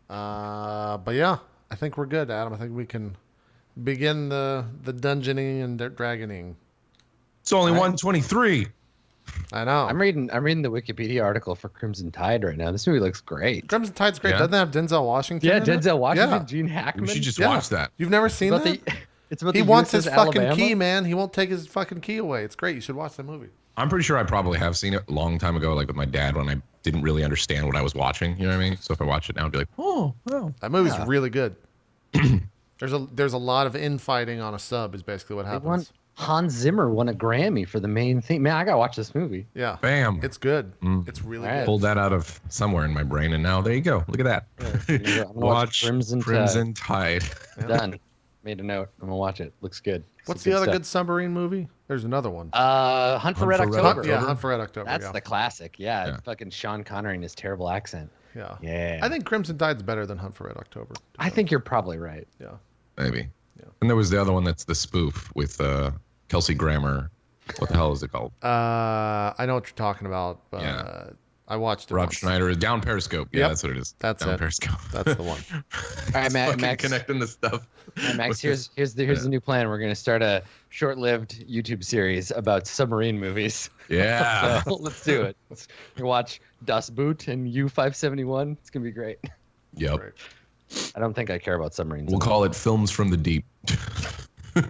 [SPEAKER 1] But yeah, I think we're good, Adam. I think we can begin the dungeoning and dragoning.
[SPEAKER 3] It's only 123.
[SPEAKER 1] I know.
[SPEAKER 4] I'm reading the Wikipedia article for Crimson Tide right now. This movie looks great.
[SPEAKER 1] Crimson Tide's great.
[SPEAKER 3] Yeah.
[SPEAKER 1] Doesn't it have Denzel Washington?
[SPEAKER 4] Yeah,
[SPEAKER 1] in it?
[SPEAKER 4] Denzel Washington,
[SPEAKER 1] Yeah.
[SPEAKER 4] Gene Hackman.
[SPEAKER 3] We should just
[SPEAKER 1] Yeah.
[SPEAKER 3] watch that.
[SPEAKER 1] You've never seen
[SPEAKER 4] It's
[SPEAKER 1] that?
[SPEAKER 4] about it's about
[SPEAKER 1] He
[SPEAKER 4] the
[SPEAKER 1] wants his
[SPEAKER 4] USS
[SPEAKER 1] fucking
[SPEAKER 4] Alabama.
[SPEAKER 1] key, man. He won't take his fucking key away. It's great. You should watch that movie.
[SPEAKER 3] I'm pretty sure I probably have seen it a long time ago, like with my dad when I didn't really understand what I was watching. You know what I mean? So if I watch it now, I'd be like, oh, wow.
[SPEAKER 1] That movie's
[SPEAKER 4] Yeah.
[SPEAKER 1] really good. There's a lot of infighting on a sub is basically what
[SPEAKER 4] They
[SPEAKER 1] happens.
[SPEAKER 4] won, Hans Zimmer won a Grammy for the main theme. Man, I gotta watch this movie.
[SPEAKER 1] Yeah.
[SPEAKER 3] Bam.
[SPEAKER 1] It's good.
[SPEAKER 3] Mm.
[SPEAKER 1] It's really
[SPEAKER 4] All right.
[SPEAKER 1] good.
[SPEAKER 3] Pulled that out of somewhere in my brain, and now there you go. Look at that.
[SPEAKER 4] I'm gonna watch
[SPEAKER 3] Crimson Tide.
[SPEAKER 4] Done. Made a note. I'm gonna watch it. Looks good.
[SPEAKER 1] What's
[SPEAKER 4] Some
[SPEAKER 1] the other
[SPEAKER 4] stuff.
[SPEAKER 1] good submarine movie? There's another one.
[SPEAKER 4] Hunt for Red
[SPEAKER 3] Hunt for Red
[SPEAKER 4] October.
[SPEAKER 3] October.
[SPEAKER 1] Yeah, Hunt for Red October.
[SPEAKER 4] That's
[SPEAKER 1] yeah.
[SPEAKER 4] the classic. Yeah,
[SPEAKER 3] Yeah.
[SPEAKER 4] fucking Sean Connery and his terrible accent.
[SPEAKER 1] Yeah.
[SPEAKER 4] Yeah.
[SPEAKER 1] I think Crimson Tide's better than Hunt for Red October.
[SPEAKER 4] I think you're probably right.
[SPEAKER 1] Yeah.
[SPEAKER 3] Maybe.
[SPEAKER 1] Yeah.
[SPEAKER 3] And there was the other one that's the spoof with Kelsey Grammer. What the hell is it called?
[SPEAKER 1] I know what you're talking about. But,
[SPEAKER 3] Yeah.
[SPEAKER 1] I watched it.
[SPEAKER 3] Rob
[SPEAKER 1] once.
[SPEAKER 3] Schneider is Down Periscope. Yeah,
[SPEAKER 1] Yep.
[SPEAKER 3] that's what it is.
[SPEAKER 1] That's
[SPEAKER 3] Down
[SPEAKER 1] it.
[SPEAKER 3] Periscope.
[SPEAKER 1] That's the one.
[SPEAKER 4] All right, Max.
[SPEAKER 3] Fucking connecting the stuff.
[SPEAKER 4] Max, here's the new plan. We're gonna start a short-lived YouTube series about submarine movies.
[SPEAKER 3] Yeah.
[SPEAKER 4] So let's do it. You watch Das Boot and U-571. It's gonna be great.
[SPEAKER 3] Yep.
[SPEAKER 1] Great.
[SPEAKER 4] I don't think I care about submarines.
[SPEAKER 3] We'll call it Films from the Deep.
[SPEAKER 5] There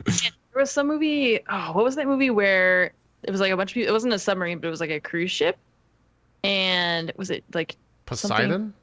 [SPEAKER 5] was some movie. Oh, what was that movie where it was like a bunch of people? It wasn't a submarine, but it was like a cruise ship. And was it like
[SPEAKER 1] Poseidon?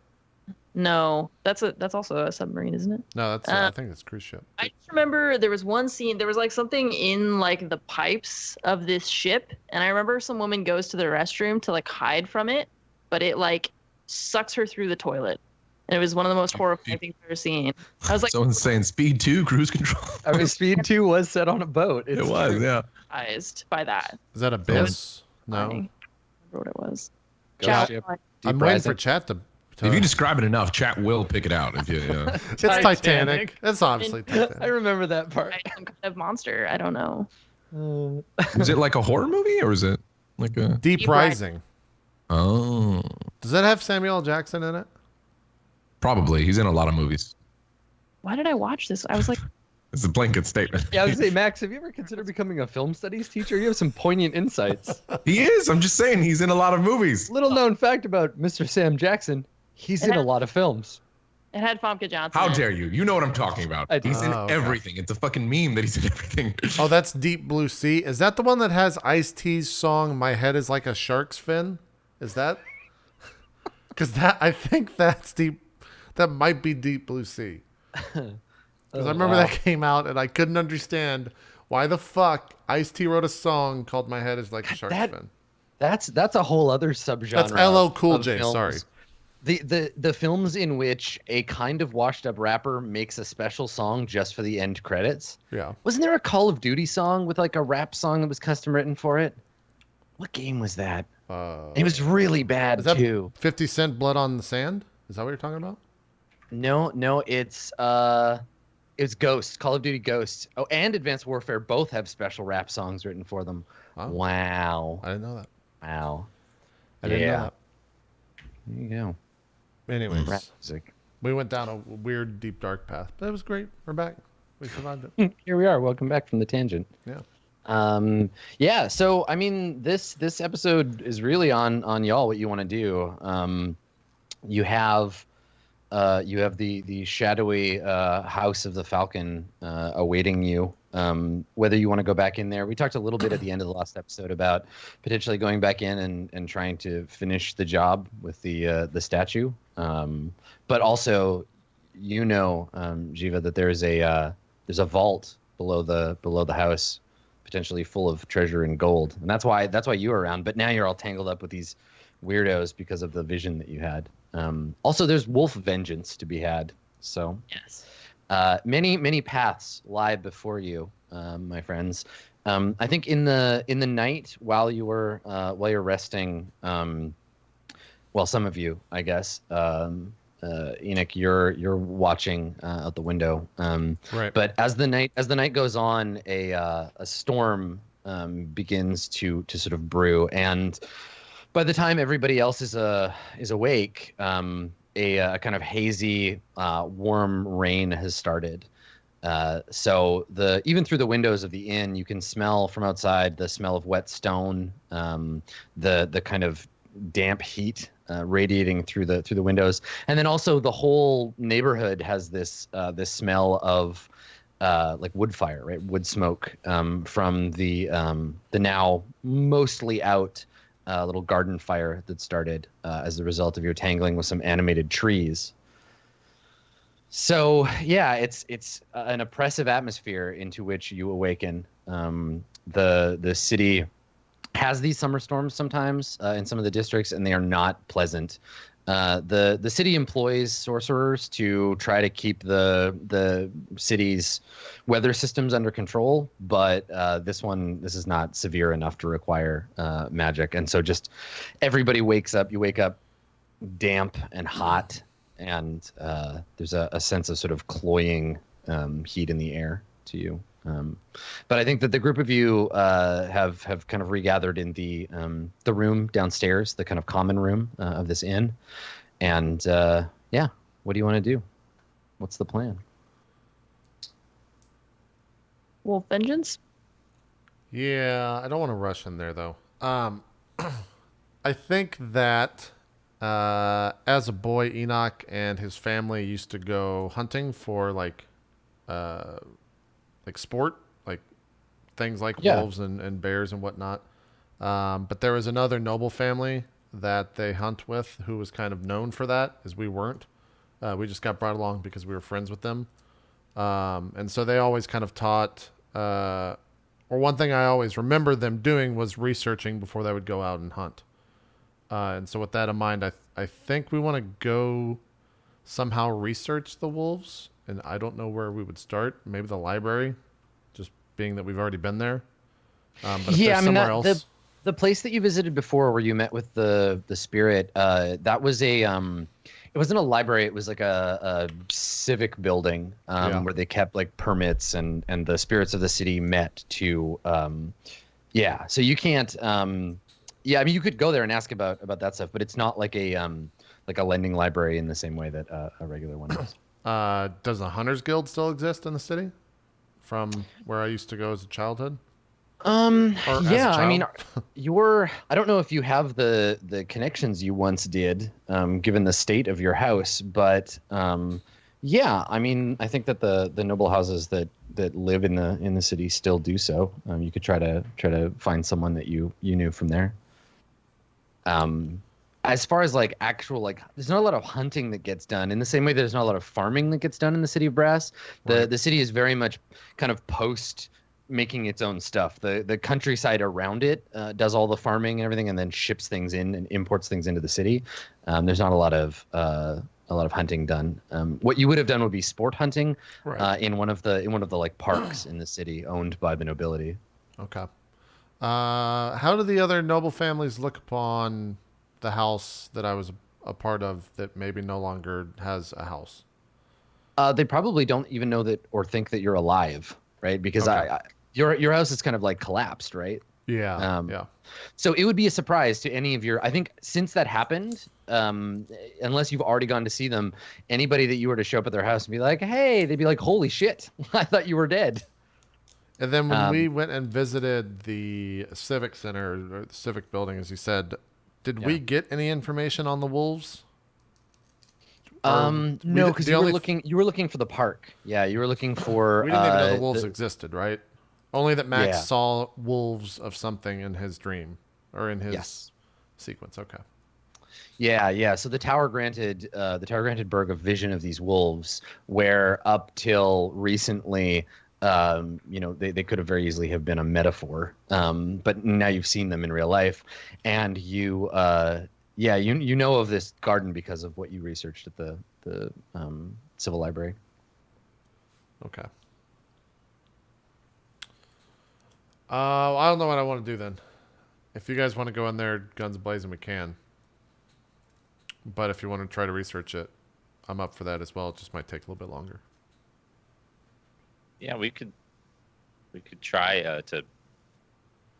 [SPEAKER 5] no? That's also a submarine, isn't it?
[SPEAKER 1] No, that's I think it's cruise ship.
[SPEAKER 5] I just remember there was one scene. There was like something in like the pipes of this ship, and I remember some woman goes to the restroom to like hide from it, but it like sucks her through the toilet. And it was one of the most horrifying things I've ever seen. I was like
[SPEAKER 3] Someone's saying Speed 2, cruise control.
[SPEAKER 4] I mean, Speed 2 was set on a boat.
[SPEAKER 3] It was, yeah.
[SPEAKER 5] surprised by that.
[SPEAKER 1] Is that Abyss? No.
[SPEAKER 5] I don't remember what it was.
[SPEAKER 4] Ghost
[SPEAKER 5] Ciao.
[SPEAKER 4] ship.
[SPEAKER 1] I'm
[SPEAKER 4] Deep
[SPEAKER 1] waiting
[SPEAKER 4] Rising.
[SPEAKER 1] for chat to
[SPEAKER 3] If you describe it enough, chat will pick it out. If you,
[SPEAKER 1] It's Titanic. It's obviously
[SPEAKER 4] I
[SPEAKER 1] Titanic.
[SPEAKER 4] remember that part.
[SPEAKER 5] Some kind of monster. I don't know.
[SPEAKER 3] is it like a horror movie or is it like a?
[SPEAKER 1] Deep
[SPEAKER 5] Deep
[SPEAKER 1] Rising.
[SPEAKER 3] Oh,
[SPEAKER 1] Does that have Samuel L. Jackson in it?
[SPEAKER 3] probably. He's in a lot of movies.
[SPEAKER 5] Why did I watch this? I was like
[SPEAKER 3] It's a blanket statement.
[SPEAKER 4] Yeah, I was gonna say, Max, have you ever considered becoming a film studies teacher? You have some poignant insights.
[SPEAKER 3] He is. I'm just saying he's in a lot of movies.
[SPEAKER 4] Little known fact about Mr. Sam Jackson, he's in a lot of films.
[SPEAKER 5] It had Famke Johnson.
[SPEAKER 3] How
[SPEAKER 5] in it.
[SPEAKER 3] dare you? You know what I'm talking about.
[SPEAKER 4] I do.
[SPEAKER 3] He's in
[SPEAKER 1] okay.
[SPEAKER 3] everything. It's a fucking meme that he's in everything.
[SPEAKER 1] Oh, that's Deep Blue Sea. Is that the one that has Ice-T's song "My Head Is Like a Shark's Fin"? Is that? Because I think that's deep. That might be Deep Blue Sea. Because I remember that came out and I couldn't understand why the fuck Ice-T wrote a song called "My Head Is Like a Shark's Fin."
[SPEAKER 4] That's a whole other subgenre.
[SPEAKER 1] That's LL Cool
[SPEAKER 4] of
[SPEAKER 1] J.
[SPEAKER 4] films.
[SPEAKER 1] Sorry.
[SPEAKER 4] The films in which a kind of washed up rapper makes a special song just for the end credits.
[SPEAKER 1] Yeah.
[SPEAKER 4] Wasn't there a Call of Duty song with like a rap song that was custom written for it? What game was that? It was really bad
[SPEAKER 1] Is that
[SPEAKER 4] too.
[SPEAKER 1] 50 Cent "Blood on the Sand"? Is that what you're talking about?
[SPEAKER 4] No, it's Ghost, Call of Duty Ghost. Oh, and Advanced Warfare both have special rap songs written for them.
[SPEAKER 1] Oh.
[SPEAKER 4] Wow.
[SPEAKER 1] I didn't know that.
[SPEAKER 4] Wow.
[SPEAKER 1] I didn't know
[SPEAKER 4] Yeah.
[SPEAKER 1] that.
[SPEAKER 4] There you go.
[SPEAKER 1] Anyways,
[SPEAKER 4] Rap music.
[SPEAKER 1] we went down a weird, deep, dark path, but it was great. We're back. We survived it.
[SPEAKER 4] Here we are. Welcome back from the tangent.
[SPEAKER 1] Yeah.
[SPEAKER 4] Yeah, so I mean this episode is really on y'all what you want to do. You have the shadowy house of the Falcon awaiting you. Whether you want to go back in there. We talked a little bit at the end of the last episode about potentially going back in and trying to finish the job with the statue. But also, Jiva, that there's a vault below the house, potentially full of treasure and gold, and that's why you were around. But now you're all tangled up with these weirdos because of the vision that you had. Also, there's wolf vengeance to be had. So
[SPEAKER 5] Yes.
[SPEAKER 4] many paths lie before you, my friends. I think in the night while you're resting, well, some of you, I guess, Enoch, you're watching out the window.
[SPEAKER 1] Right.
[SPEAKER 4] But as the night goes on, a storm begins to sort of brew, and by the time everybody else is awake, a kind of hazy, warm rain has started. So even through the windows of the inn, you can smell from outside the smell of wet stone, the kind of damp heat radiating through the windows, and then also the whole neighborhood has this smell of like wood fire, right? Wood smoke from the now mostly out little garden fire that started as a result of your tangling with some animated trees. So yeah, it's an oppressive atmosphere into which you awaken. The city has these summer storms sometimes in some of the districts, and they are not pleasant. The city employs sorcerers to try to keep the city's weather systems under control, but this is not severe enough to require magic, and so just everybody wakes up. You wake up damp and hot, and there's a sense of sort of cloying heat in the air to you. But I think that the group of you have kind of regathered in the room downstairs, the kind of common room of this inn. And yeah, what do you want to do? What's the plan?
[SPEAKER 5] Wolf vengeance.
[SPEAKER 1] Yeah, I don't want to rush in there though. I think that as a boy, Enoch and his family used to go hunting for like sport, like things like wolves and bears and whatnot. But there was another noble family that they hunt with who was kind of known for that, as we weren't. We just got brought along because we were friends with them. And so they always kind of taught, or one thing I always remember them doing was researching before they would go out and hunt. And so with that in mind, I think we want to go somehow research the wolves. And I don't know where we would start. Maybe the library, just being that we've already been there. But if there's somewhere else.
[SPEAKER 4] The place that you visited before, where you met with the spirit, that was it wasn't a library. It was like a civic building where they kept like permits, and the spirits of the city met to. So you can't. I mean, you could go there and ask about that stuff, but it's not like a lending library in the same way that a regular one does.
[SPEAKER 1] Does the Hunters Guild still exist in the city? from where I used to go as a childhood? Or as a
[SPEAKER 4] Yeah, I mean,
[SPEAKER 1] child?
[SPEAKER 4] I don't know if you have the connections you once did, given the state of your house, but yeah, I mean, I think that the noble houses that live in the city still do so. You could try to find someone that you knew from there. As far as like actual there's not a lot of hunting that gets done in the same way there's not a lot of farming that gets done in the city of Brass. The city is very much kind of post making its own stuff. The countryside around it does all the farming and everything, and then ships things in and imports things into the city. There's not a lot of hunting done. What you would have done would be sport hunting in one of the like parks in the city owned by the nobility.
[SPEAKER 1] Okay. How do the other noble families look upon the house that I was a part of that maybe no longer has a house?
[SPEAKER 4] They probably don't even know that or think that you're alive, right? Because
[SPEAKER 1] Okay.
[SPEAKER 4] your house is kind of like collapsed, right?
[SPEAKER 1] Yeah. Yeah.
[SPEAKER 4] So it would be a surprise to any of your. I think since that happened, unless you've already gone to see them, anybody that you were to show up at their house and be like, "Hey," they'd be like, "Holy shit, I thought you were dead."
[SPEAKER 1] And then when we went and visited the civic center, or the civic building, as you said, did we get any information on the wolves?
[SPEAKER 4] No, because you were looking for the park. Yeah, you were looking for.
[SPEAKER 1] We didn't even know the wolves existed, right? Only that Max saw wolves of something in his dream or in his sequence. Okay.
[SPEAKER 4] Yeah. So the tower granted Berg a vision of these wolves, where up till recently, they could have very easily have been a metaphor. But now you've seen them in real life, and you know of this garden because of what you researched at the civil library.
[SPEAKER 1] Okay. I don't know what I want to do then. If you guys want to go in there guns blazing, we can. But if you want to try to research it, I'm up for that as well. It just might take a little bit longer.
[SPEAKER 2] Yeah, we could try to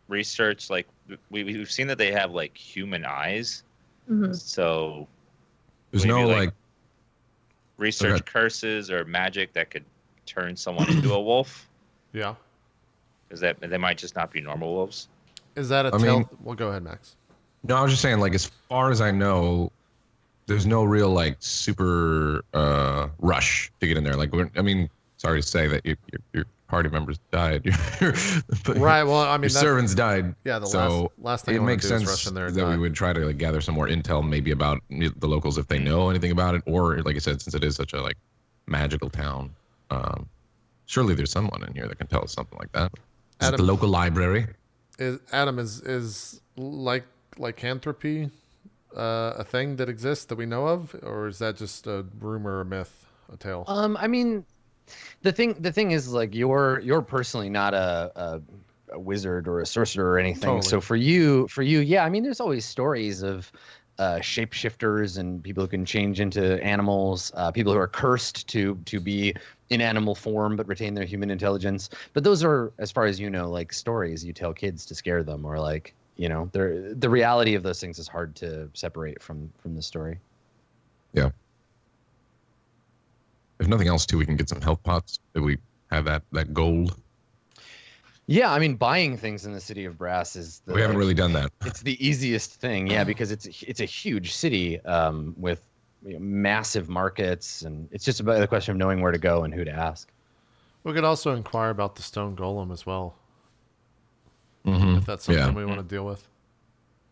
[SPEAKER 2] research. Like we've seen that they have like human eyes.
[SPEAKER 5] Mm-hmm.
[SPEAKER 2] So
[SPEAKER 3] There's no like
[SPEAKER 2] research curses or magic that could turn someone into a wolf.
[SPEAKER 1] Yeah.
[SPEAKER 2] Is that they might just not be normal wolves?
[SPEAKER 1] Is that a
[SPEAKER 3] mean,
[SPEAKER 1] well, go ahead, Max.
[SPEAKER 3] No, I was just saying, like, as far as I know, there's no real like super rush to get in there. Like, sorry to say that your party members died.
[SPEAKER 1] Right. Well, I mean,
[SPEAKER 3] your servants died.
[SPEAKER 1] Yeah.
[SPEAKER 3] So
[SPEAKER 1] last thing
[SPEAKER 3] it makes sense
[SPEAKER 1] in there
[SPEAKER 3] that we would try to like gather some more intel, maybe about the locals if they know anything about it, or like I said, since it is such a like magical town, surely there's someone in here that can tell us something like that. Is it the local library?
[SPEAKER 1] Is lycanthropy a thing that exists that we know of, or is that just a rumor, a myth, a tale?
[SPEAKER 4] I mean, the thing is, like, you're personally not a wizard or a sorcerer or anything.
[SPEAKER 1] Totally.
[SPEAKER 4] So for you, yeah. I mean, there's always stories of shapeshifters and people who can change into animals, people who are cursed to be in animal form but retain their human intelligence. But those are, as far as you know, like stories you tell kids to scare them, or like, the reality of those things is hard to separate from the story.
[SPEAKER 3] Yeah. If nothing else, too, we can get some health pots if we have that gold.
[SPEAKER 4] Yeah, I mean, buying things in the city of Brass is
[SPEAKER 3] We haven't really done that.
[SPEAKER 4] It's the easiest thing, yeah, because it's a huge city with massive markets, and it's just about the question of knowing where to go and who to ask.
[SPEAKER 1] We could also inquire about the stone golem as well,
[SPEAKER 3] Mm-hmm.
[SPEAKER 1] if that's something we want to deal with.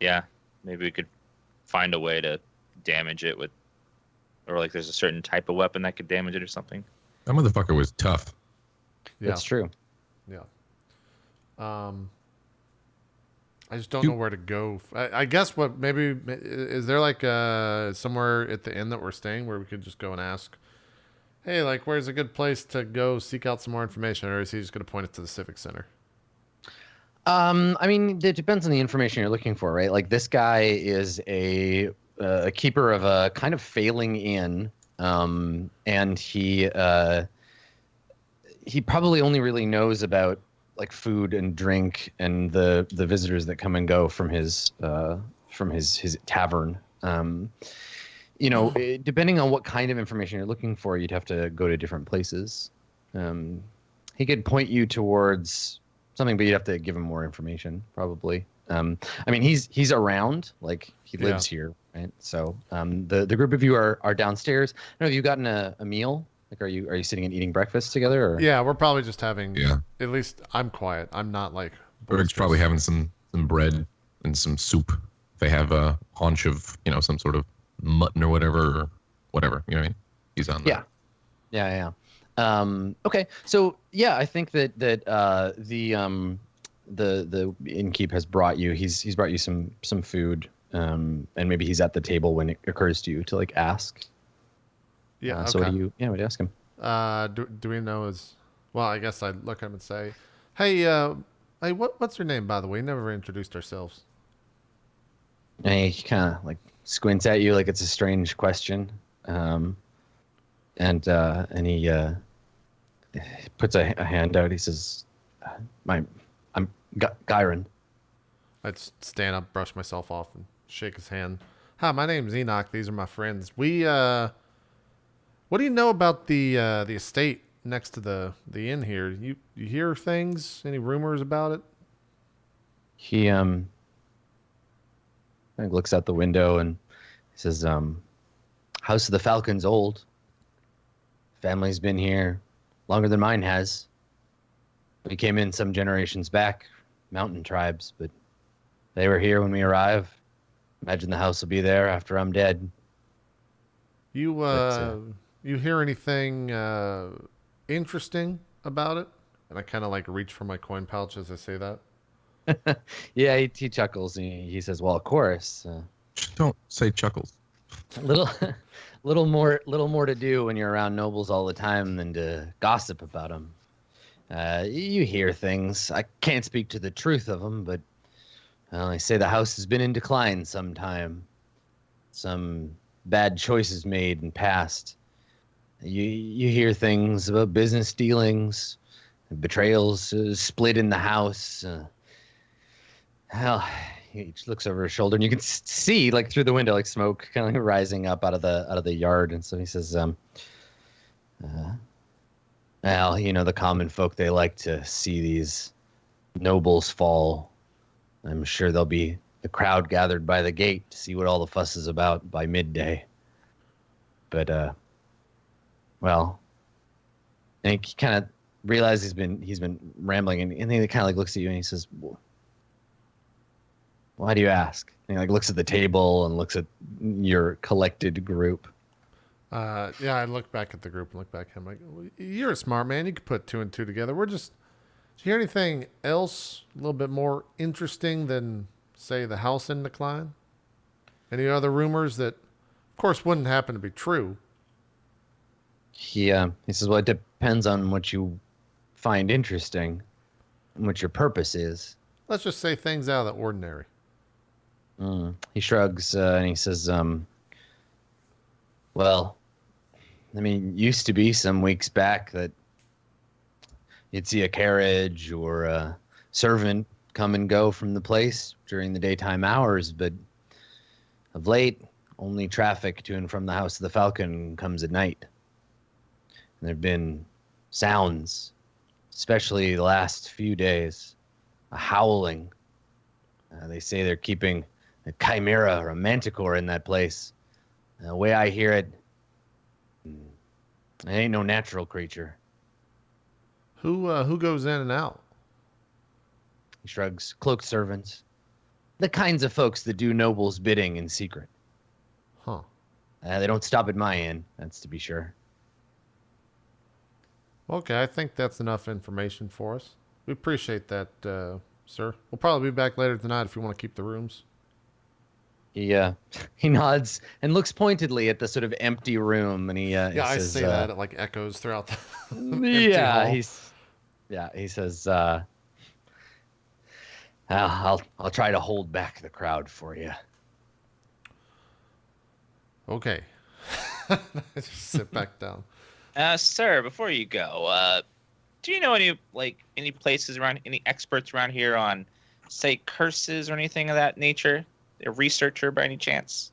[SPEAKER 2] Yeah, maybe we could find a way to damage it with, or like there's a certain type of weapon that could damage it or something.
[SPEAKER 3] That motherfucker was tough.
[SPEAKER 1] Yeah.
[SPEAKER 4] That's true.
[SPEAKER 1] Yeah. I just don't know where to go. I guess maybe is there like somewhere at the inn that we're staying where we could just go and ask, hey, like, where's a good place to go seek out some more information, or is he just going to point us to the civic center?
[SPEAKER 4] I mean, it depends on the information you're looking for, right? Like, this guy is a keeper of a kind of failing inn, and he probably only really knows about like food and drink and the visitors that come and go from his tavern. Depending on what kind of information you're looking for, you'd have to go to different places. he could point you towards something, but you'd have to give him more information, probably. I mean, he's around, like he lives here, right? So the group of you are downstairs. I don't know, have you gotten a meal? Like, are you sitting and eating breakfast together? Or?
[SPEAKER 1] Yeah, we're probably just having.
[SPEAKER 3] Yeah.
[SPEAKER 1] At least I'm quiet. I'm not like.
[SPEAKER 3] Berg's probably having some bread and some soup. They have a haunch of some sort of mutton or whatever. You know what I mean? He's on there.
[SPEAKER 4] Yeah. Okay, so yeah, I think that the innkeep has brought you. He's brought you some food, and maybe he's at the table when it occurs to you to like ask.
[SPEAKER 1] Yeah.
[SPEAKER 4] So what do you ask him?
[SPEAKER 1] Do we know his? Well, I guess I'd look at him and say, "Hey, what's your name, by the way? We never introduced ourselves."
[SPEAKER 4] And he kind of like squints at you like it's a strange question, and he puts a hand out. He says, I'm Gyron."
[SPEAKER 1] I'd stand up, brush myself off, and shake his hand. Hi, my name's Enoch. These are my friends. What do you know about the estate next to the inn here? You hear things? Any rumors about it?
[SPEAKER 4] He kind of looks out the window and he says, "House of the Falcon's old. Family's been here longer than mine has. We came in some generations back, mountain tribes, but they were here when we arrived. Imagine the house will be there after I'm dead."
[SPEAKER 1] You hear anything interesting about it? And I kind of like reach for my coin pouch as I say that.
[SPEAKER 4] Yeah, he chuckles and he says, "Well, of course.
[SPEAKER 3] Don't say chuckles.
[SPEAKER 4] Little more to do when you're around nobles all the time than to gossip about them. You hear things. I can't speak to the truth of them, but they say the house has been in decline sometime. Some bad choices made in past. You hear things about business dealings, betrayals, split in the house. Hell, he just looks over his shoulder, and you can see, like through the window, like smoke kind of like rising up out of the yard. And so he says, "Well, the common folk, they like to see these nobles fall. I'm sure there'll be a crowd gathered by the gate to see what all the fuss is about by midday. But well," and he kind of realizes he's been rambling, and he kind of like looks at you and he says, "Why do you ask?" And he like looks at the table and looks at your collected group.
[SPEAKER 1] Yeah, I look back at the group and look back at him like, well, "You're a smart man. You could put two and two together. Did you hear anything else a little bit more interesting than, say, the house in decline? Any other rumors that, of course, wouldn't happen to be true?"
[SPEAKER 4] He says, "Well, it depends on what you find interesting and what your purpose is."
[SPEAKER 1] Let's just say things out of the ordinary.
[SPEAKER 4] He shrugs and he says, "Well, I mean, used to be some weeks back that you'd see a carriage or a servant come and go from the place during the daytime hours, but of late, only traffic to and from the House of the Falcon comes at night. And there have been sounds, especially the last few days, a howling. They say they're keeping a chimera or a manticore in that place. The way I hear it, it ain't no natural creature."
[SPEAKER 1] Who goes in and out?
[SPEAKER 4] He shrugs. "Cloaked servants. The kinds of folks that do nobles' bidding in secret.
[SPEAKER 1] Huh.
[SPEAKER 4] They don't stop at my inn, that's to be sure."
[SPEAKER 1] Okay, I think that's enough information for us. We appreciate that, sir. We'll probably be back later tonight if you want to keep the rooms.
[SPEAKER 4] He nods and looks pointedly at the sort of empty room, and he
[SPEAKER 1] Yeah,
[SPEAKER 4] he
[SPEAKER 1] I
[SPEAKER 4] says,
[SPEAKER 1] say that. It like echoes throughout the empty
[SPEAKER 4] yeah,
[SPEAKER 1] hall.
[SPEAKER 4] he says, I'll try to hold back the crowd for you."
[SPEAKER 1] Okay. I just sit back down.
[SPEAKER 2] Sir, before you go, do you know any places around, any experts around here on, say, curses or anything of that nature? A researcher by any chance?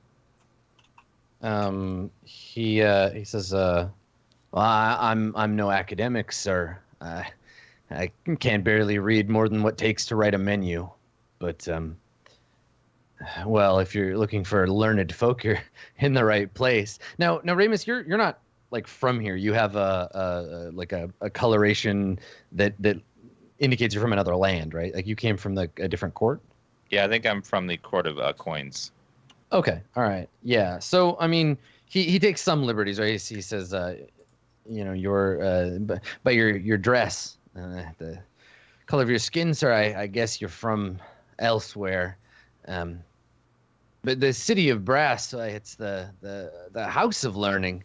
[SPEAKER 4] He says, "Well, I'm no academic, sir. I can barely read more than what takes to write a menu. But, well, if you're looking for learned folk, you're in the right place. Now, Ramus, you're not like from here. You have a coloration that indicates you're from another land, right? Like you came from a different court.
[SPEAKER 2] Yeah, I think I'm from the Court of Coins.
[SPEAKER 4] Okay, all right, yeah. So I mean, he takes some liberties, right? He says, your by your dress, the color of your skin, sir. I guess you're from elsewhere. But the city of brass, it's the house of learning.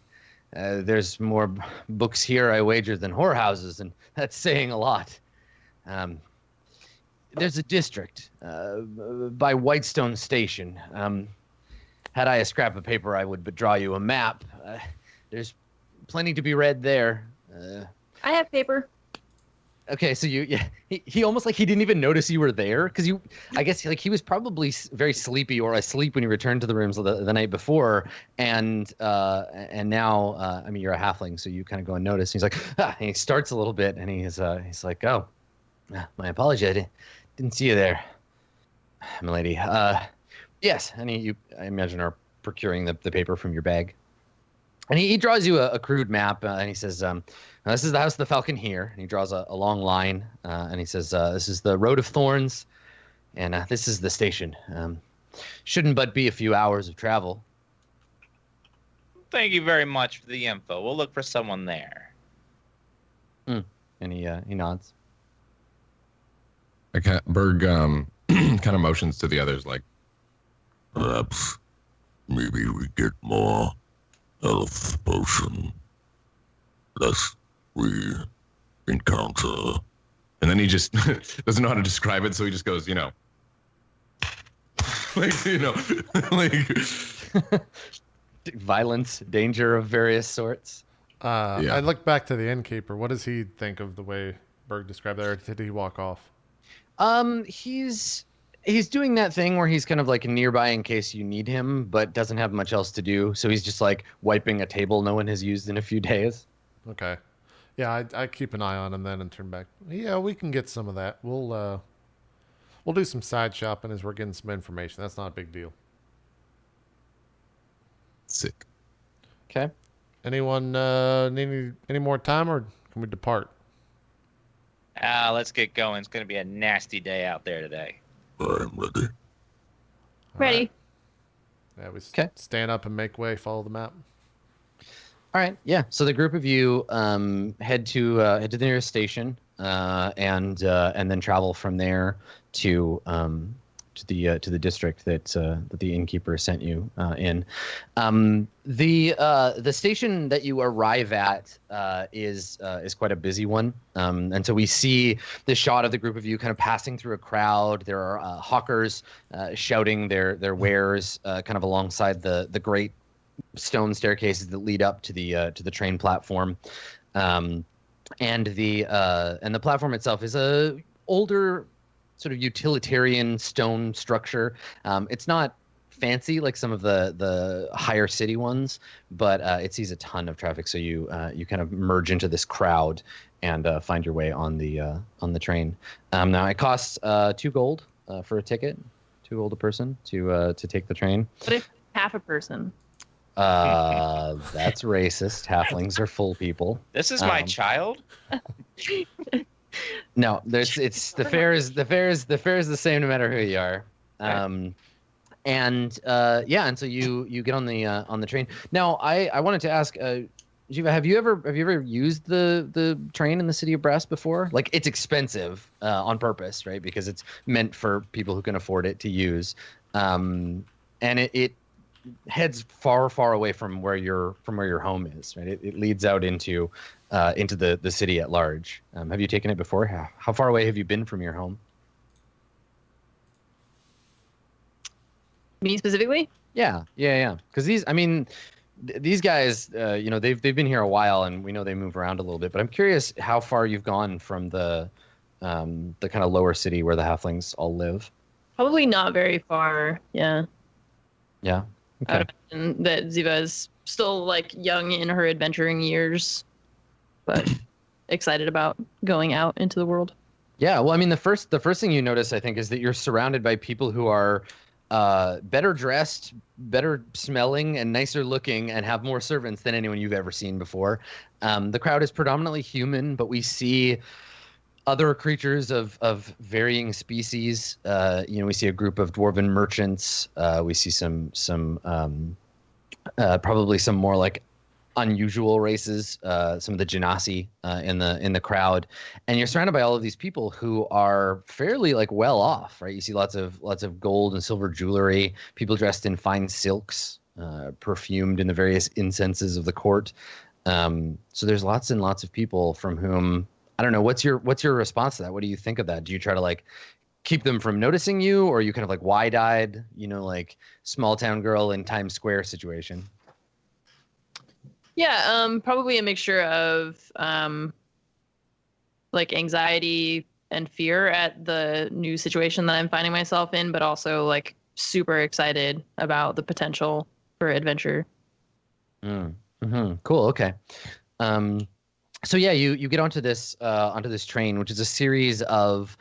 [SPEAKER 4] There's more books here, I wager, than whorehouses, and that's saying a lot. There's a district by Whitestone Station. Had I a scrap of paper, I would but draw you a map. There's plenty to be read there.
[SPEAKER 5] I have paper.
[SPEAKER 4] Okay, so he almost like he didn't even notice you were there because I guess like he was probably very sleepy or asleep when you returned to the rooms the night before, and now I mean you're a halfling, so you kind of go unnoticed. He's like, and he starts a little bit, and he's like, oh, my apology, I didn't see you there, milady. Yes, and I imagine are procuring the paper from your bag. And he draws you a crude map, and he says, this is the House of the Falcon here. And he draws a long line, and he says, this is the Road of Thorns, and this is the station. Shouldn't but be a few hours of travel.
[SPEAKER 2] Thank you very much for the info. We'll look for someone there.
[SPEAKER 4] And he nods.
[SPEAKER 3] Berg kind of motions to the others like,
[SPEAKER 6] perhaps maybe we get more elf potion lest we encounter.
[SPEAKER 3] and then he just doesn't know how to describe it, so he just goes, like,
[SPEAKER 4] Violence, danger of various sorts.
[SPEAKER 3] Yeah.
[SPEAKER 1] I look back to the innkeeper. What does he think of the way Berg described that, or did he walk off?
[SPEAKER 4] He's doing that thing where he's kind of like nearby in case you need him, but doesn't have much else to do. So he's just like wiping a table no one has used in a few days.
[SPEAKER 1] Okay. Yeah, I keep an eye on him then and turn back. Yeah, we can get some of that. We'll do some side shopping as we're getting some information. That's not a big deal.
[SPEAKER 3] sick.
[SPEAKER 4] Okay.
[SPEAKER 1] Anyone need any more time, or can we depart?
[SPEAKER 2] Let's get going. It's going to be a nasty day out there today.
[SPEAKER 6] I'm ready.
[SPEAKER 5] Ready.
[SPEAKER 1] Yeah, we
[SPEAKER 4] Okay.
[SPEAKER 1] stand up and make way. Follow the map.
[SPEAKER 4] All right. Yeah. So the group of you head to the nearest station and then travel from there to the district that the innkeeper sent you in. The station that you arrive at is quite a busy one, and so we see the shot of the group of you kind of passing through a crowd. There are hawkers shouting their wares kind of alongside the great stone staircases that lead up to the train platform, and the platform itself is a older sort of utilitarian stone structure. It's not fancy like some of the higher city ones, but it sees a ton of traffic. So you kind of merge into this crowd and find your way on the train. Now it costs 2 gold for a ticket, 2 gold a person to take the train.
[SPEAKER 5] What if half a person?
[SPEAKER 4] That's racist. Halflings are full people.
[SPEAKER 2] This is my child?
[SPEAKER 4] No, the fare is the same no matter who you are. And so you get on the train. Now I wanted to ask, Jiva, have you ever used the train in the city of Brass before? Like, it's expensive on purpose, right? Because it's meant for people who can afford it to use, and it heads far away from where your home is, right? It leads out into the city at large. Have you taken it before? How far away have you been from your home?
[SPEAKER 5] Me specifically?
[SPEAKER 4] Yeah. Because these guys, they've been here a while, and we know they move around a little bit. But I'm curious how far you've gone from the kind of lower city where the halflings all live.
[SPEAKER 5] Probably not very far. Yeah.
[SPEAKER 4] Yeah.
[SPEAKER 5] I would imagine that Ziva is still like young in her adventuring years, but excited about going out into the world.
[SPEAKER 4] Yeah, well, I mean, the first thing you notice, I think, is that you're surrounded by people who are better dressed, better smelling, and nicer looking, and have more servants than anyone you've ever seen before. The crowd is predominantly human, but we see other creatures of varying species. We see a group of dwarven merchants. We see some probably some more like unusual races, some of the genasi in the crowd, and you're surrounded by all of these people who are fairly like well off, right? You see lots of gold and silver jewelry, people dressed in fine silks, perfumed in the various incenses of the court. So there's lots and lots of people from whom, I don't know, what's your response to that? What do you think of that? Do you try to like keep them from noticing you, or are you kind of like wide-eyed, like small town girl in Times Square situation?
[SPEAKER 5] Yeah, probably a mixture of like anxiety and fear at the new situation that I'm finding myself in, but also like super excited about the potential for adventure.
[SPEAKER 4] Cool. Okay. So yeah, you get onto this train, which is a series of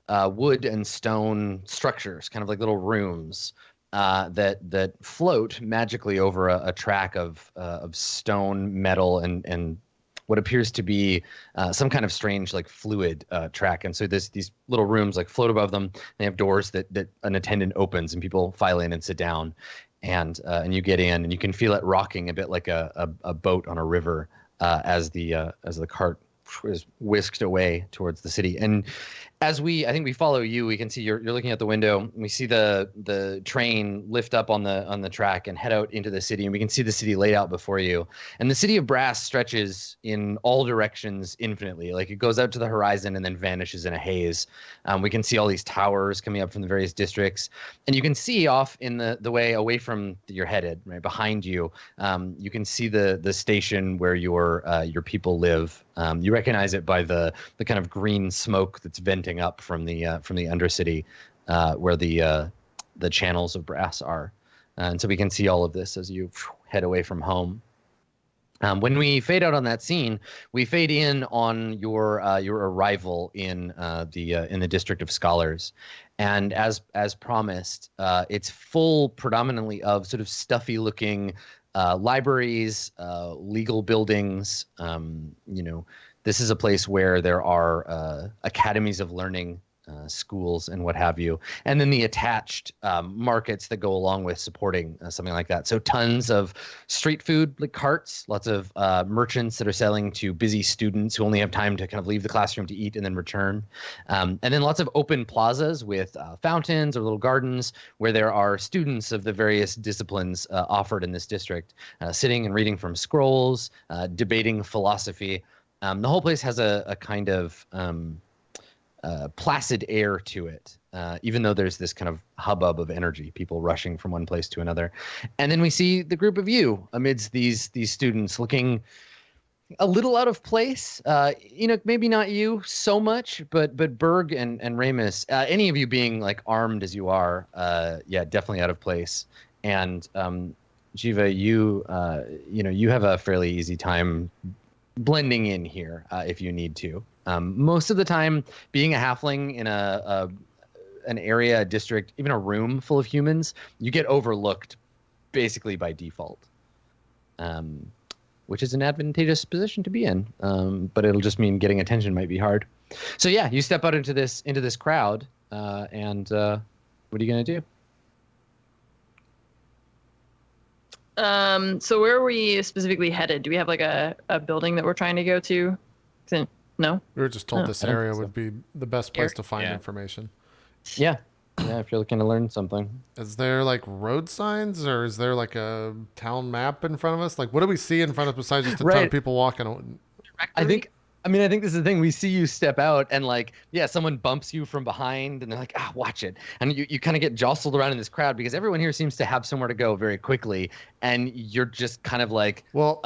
[SPEAKER 4] wood and stone structures, kind of like little rooms. That float magically over a track of stone, metal, and what appears to be some kind of strange like fluid track. And so these little rooms like float above them. They have doors that an attendant opens and people file in and sit down, and you get in and you can feel it rocking a bit like a boat on a river as the cart is whisked away towards the city. And as I think we follow you, we can see you're looking out the window, and we see the train lift up on the track and head out into the city, and we can see the city laid out before you. And the city of Brass stretches in all directions infinitely. Like it goes out to the horizon and then vanishes in a haze. We can see all these towers coming up from the various districts, and you can see off in the way away from you're headed, right behind you. You can see the station where your people live. You recognize it by the kind of green smoke that's venting up from the Undercity, where the channels of Brass are, and so we can see all of this as you head away from home. When we fade out on that scene, we fade in on your arrival in the District of Scholars, and as promised, it's full predominantly of sort of stuffy looking libraries, legal buildings. This is a place where there are academies of learning, schools, and what have you, and then the attached markets that go along with supporting something like that. So tons of street food like carts, lots of merchants that are selling to busy students who only have time to kind of leave the classroom to eat and then return, and then lots of open plazas with fountains or little gardens where there are students of the various disciplines offered in this district, sitting and reading from scrolls, debating philosophy. The whole place has a kind of placid air to it, even though there's this kind of hubbub of energy, people rushing from one place to another. And then we see the group of you amidst these students looking a little out of place. Maybe not you so much, but Berg and Ramus, any of you being like armed as you are, definitely out of place. And Jiva, you have a fairly easy time blending in here if you need to. Most of the time, being a halfling in an area, a district, even a room full of humans, you get overlooked basically by default, which is an advantageous position to be in. But it'll just mean getting attention might be hard. So yeah, you step out into this crowd, and what are you gonna do?
[SPEAKER 5] So where are we specifically headed? Do we have like a building that we're trying to go to? No?
[SPEAKER 1] We were just told
[SPEAKER 4] No,
[SPEAKER 1] this
[SPEAKER 4] I don't
[SPEAKER 1] area
[SPEAKER 4] think so.
[SPEAKER 1] would be the best place to find information.
[SPEAKER 4] Yeah, if you're looking to learn something.
[SPEAKER 1] Is there like road signs, or is there like a town map in front of us? Like, what do we see in front of us besides just a ton of people walking?
[SPEAKER 4] I think this is the thing. We see you step out and someone bumps you from behind and they're like, watch it. And you kind of get jostled around in this crowd because everyone here seems to have somewhere to go very quickly. And you're just kind of like,
[SPEAKER 1] well,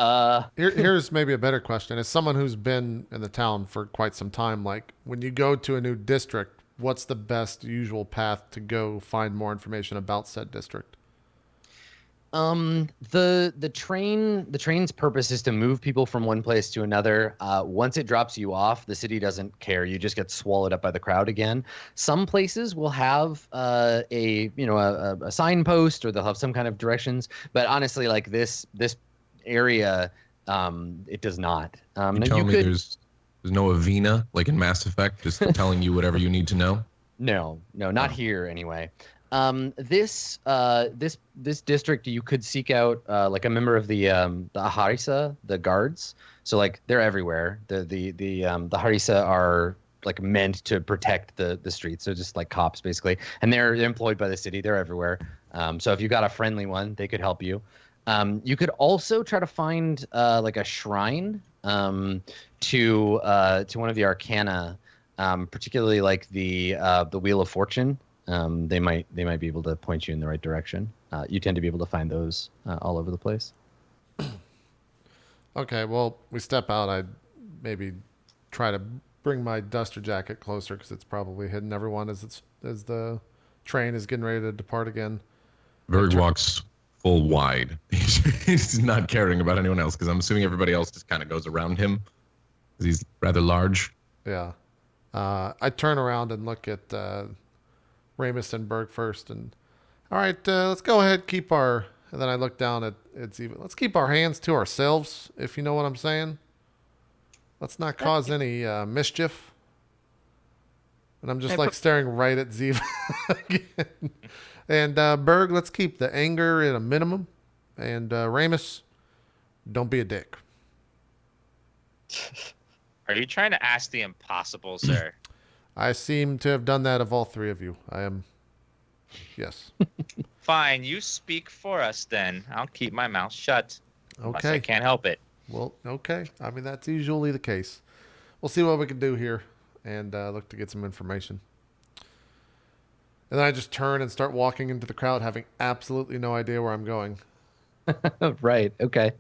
[SPEAKER 1] here's maybe a better question. As someone who's been in the town for quite some time, like when you go to a new district, what's the best usual path to go find more information about said district?
[SPEAKER 4] The train's purpose is to move people from one place to another. Once it drops you off, the city doesn't care. You just get swallowed up by the crowd again. Some places will have a signpost, or they'll have some kind of directions. But honestly, like this area, it does not.
[SPEAKER 3] You tell me there's no Avena like in Mass Effect, just telling you whatever you need to know.
[SPEAKER 4] No, not here anyway. This district, you could seek out like a member of the Harissa, the guards. So like they're everywhere. The Harissa are like meant to protect the streets. So just like cops basically, and they're employed by the city. They're everywhere. So if you got a friendly one, they could help you. You could also try to find like a shrine to one of the arcana, particularly like the Wheel of Fortune. They might be able to point you in the right direction. You tend to be able to find those all over the place.
[SPEAKER 1] Okay, well, we step out. I'd maybe try to bring my duster jacket closer because it's probably hidden everyone as the train is getting ready to depart again.
[SPEAKER 3] Berg walks full wide. He's not caring about anyone else because I'm assuming everybody else just kind of goes around him because he's rather large.
[SPEAKER 1] Yeah. I turn around and look at Ramus and Berg first, and all right, let's go ahead, and then I look down at Ziva. Let's keep our hands to ourselves, if you know what I'm saying. Let's not cause any mischief. And I'm just staring right at Ziva again. And Berg, let's keep the anger at a minimum. And Ramus, don't be a dick.
[SPEAKER 2] Are you trying to ask the impossible, sir?
[SPEAKER 1] I seem to have done that of all three of you. I am. Yes.
[SPEAKER 2] Fine, you speak for us then. I'll keep my mouth shut. Unless I
[SPEAKER 1] Okay.
[SPEAKER 2] can't help it.
[SPEAKER 1] Well, okay. I mean, that's usually the case. We'll see what we can do here and look to get some information. And then I just turn and start walking into the crowd, having absolutely no idea where I'm going.
[SPEAKER 4] Right. Okay.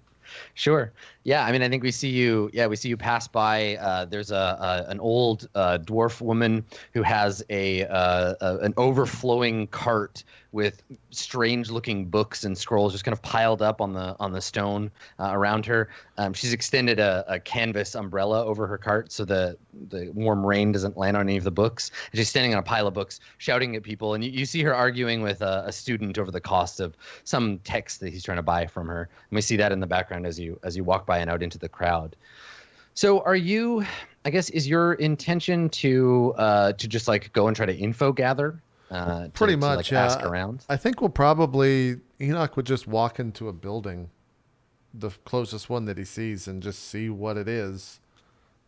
[SPEAKER 4] Sure. Yeah. I mean, I think we see you. Yeah, we see you pass by. There's an old dwarf woman who has an overflowing cart with strange-looking books and scrolls just kind of piled up on the stone around her. She's extended a canvas umbrella over her cart so the warm rain doesn't land on any of the books. And she's standing on a pile of books, shouting at people, and you see her arguing with a student over the cost of some text that he's trying to buy from her. And we see that in the background as you walk by and out into the crowd. So are you? I guess is your intention to just like go and try to info gather?
[SPEAKER 1] Pretty much,
[SPEAKER 4] like ask around.
[SPEAKER 1] I think Enoch would just walk into a building, the closest one that he sees, and just see what it is.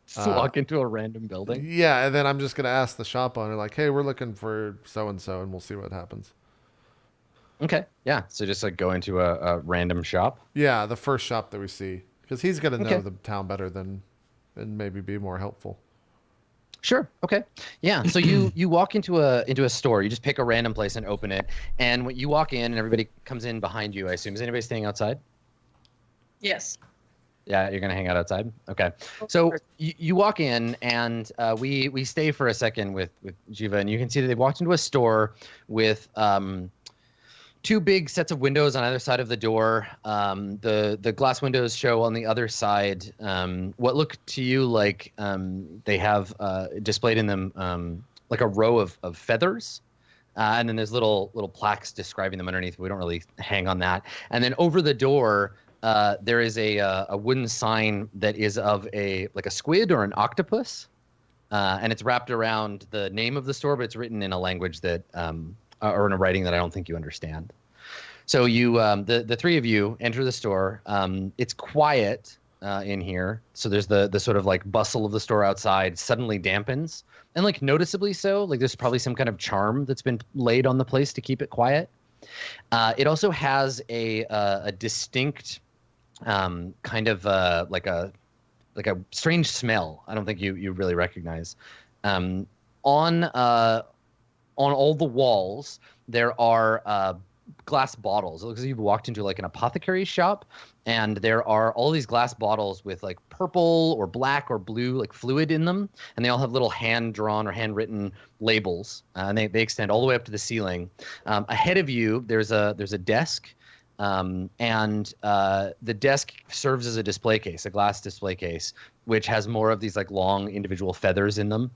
[SPEAKER 4] Just walk into a random building.
[SPEAKER 1] Yeah, and then I'm just gonna ask the shop owner, like, "Hey, we're looking for so and so," and we'll see what happens.
[SPEAKER 4] Okay, yeah. So just like go into a random shop.
[SPEAKER 1] Yeah, the first shop that we see, because he's gonna know
[SPEAKER 4] Okay.
[SPEAKER 1] the town better and maybe be more helpful.
[SPEAKER 4] Sure. Okay. Yeah. So you walk into a store. You just pick a random place and open it. And when you walk in, and everybody comes in behind you, I assume. Is anybody staying outside?
[SPEAKER 5] Yes.
[SPEAKER 4] Yeah, you're gonna hang out outside. Okay. So you walk in, and we stay for a second with Jiva, and you can see that they walked into a store with two big sets of windows on either side of the door. The glass windows show on the other side what look to you like they have displayed in them like a row of feathers. And then there's little plaques describing them underneath. We don't really hang on that. And then over the door, there is a wooden sign that is of a squid or an octopus. And it's wrapped around the name of the store, but it's written in a language that or in a writing that I don't think you understand. So you, the three of you enter the store. It's quiet in here. So there's the sort of like bustle of the store outside suddenly dampens, and like noticeably so. Like there's probably some kind of charm that's been laid on the place to keep it quiet. It also has a distinct kind of like a strange smell. I don't think you really recognize. On all the walls, there are glass bottles. It looks like you've walked into like an apothecary shop, and there are all these glass bottles with like purple or black or blue like fluid in them, and they all have little hand-drawn or handwritten labels, and they extend all the way up to the ceiling. Ahead of you, there's a desk And the desk serves as a display case, a glass display case, which has more of these like long individual feathers in them.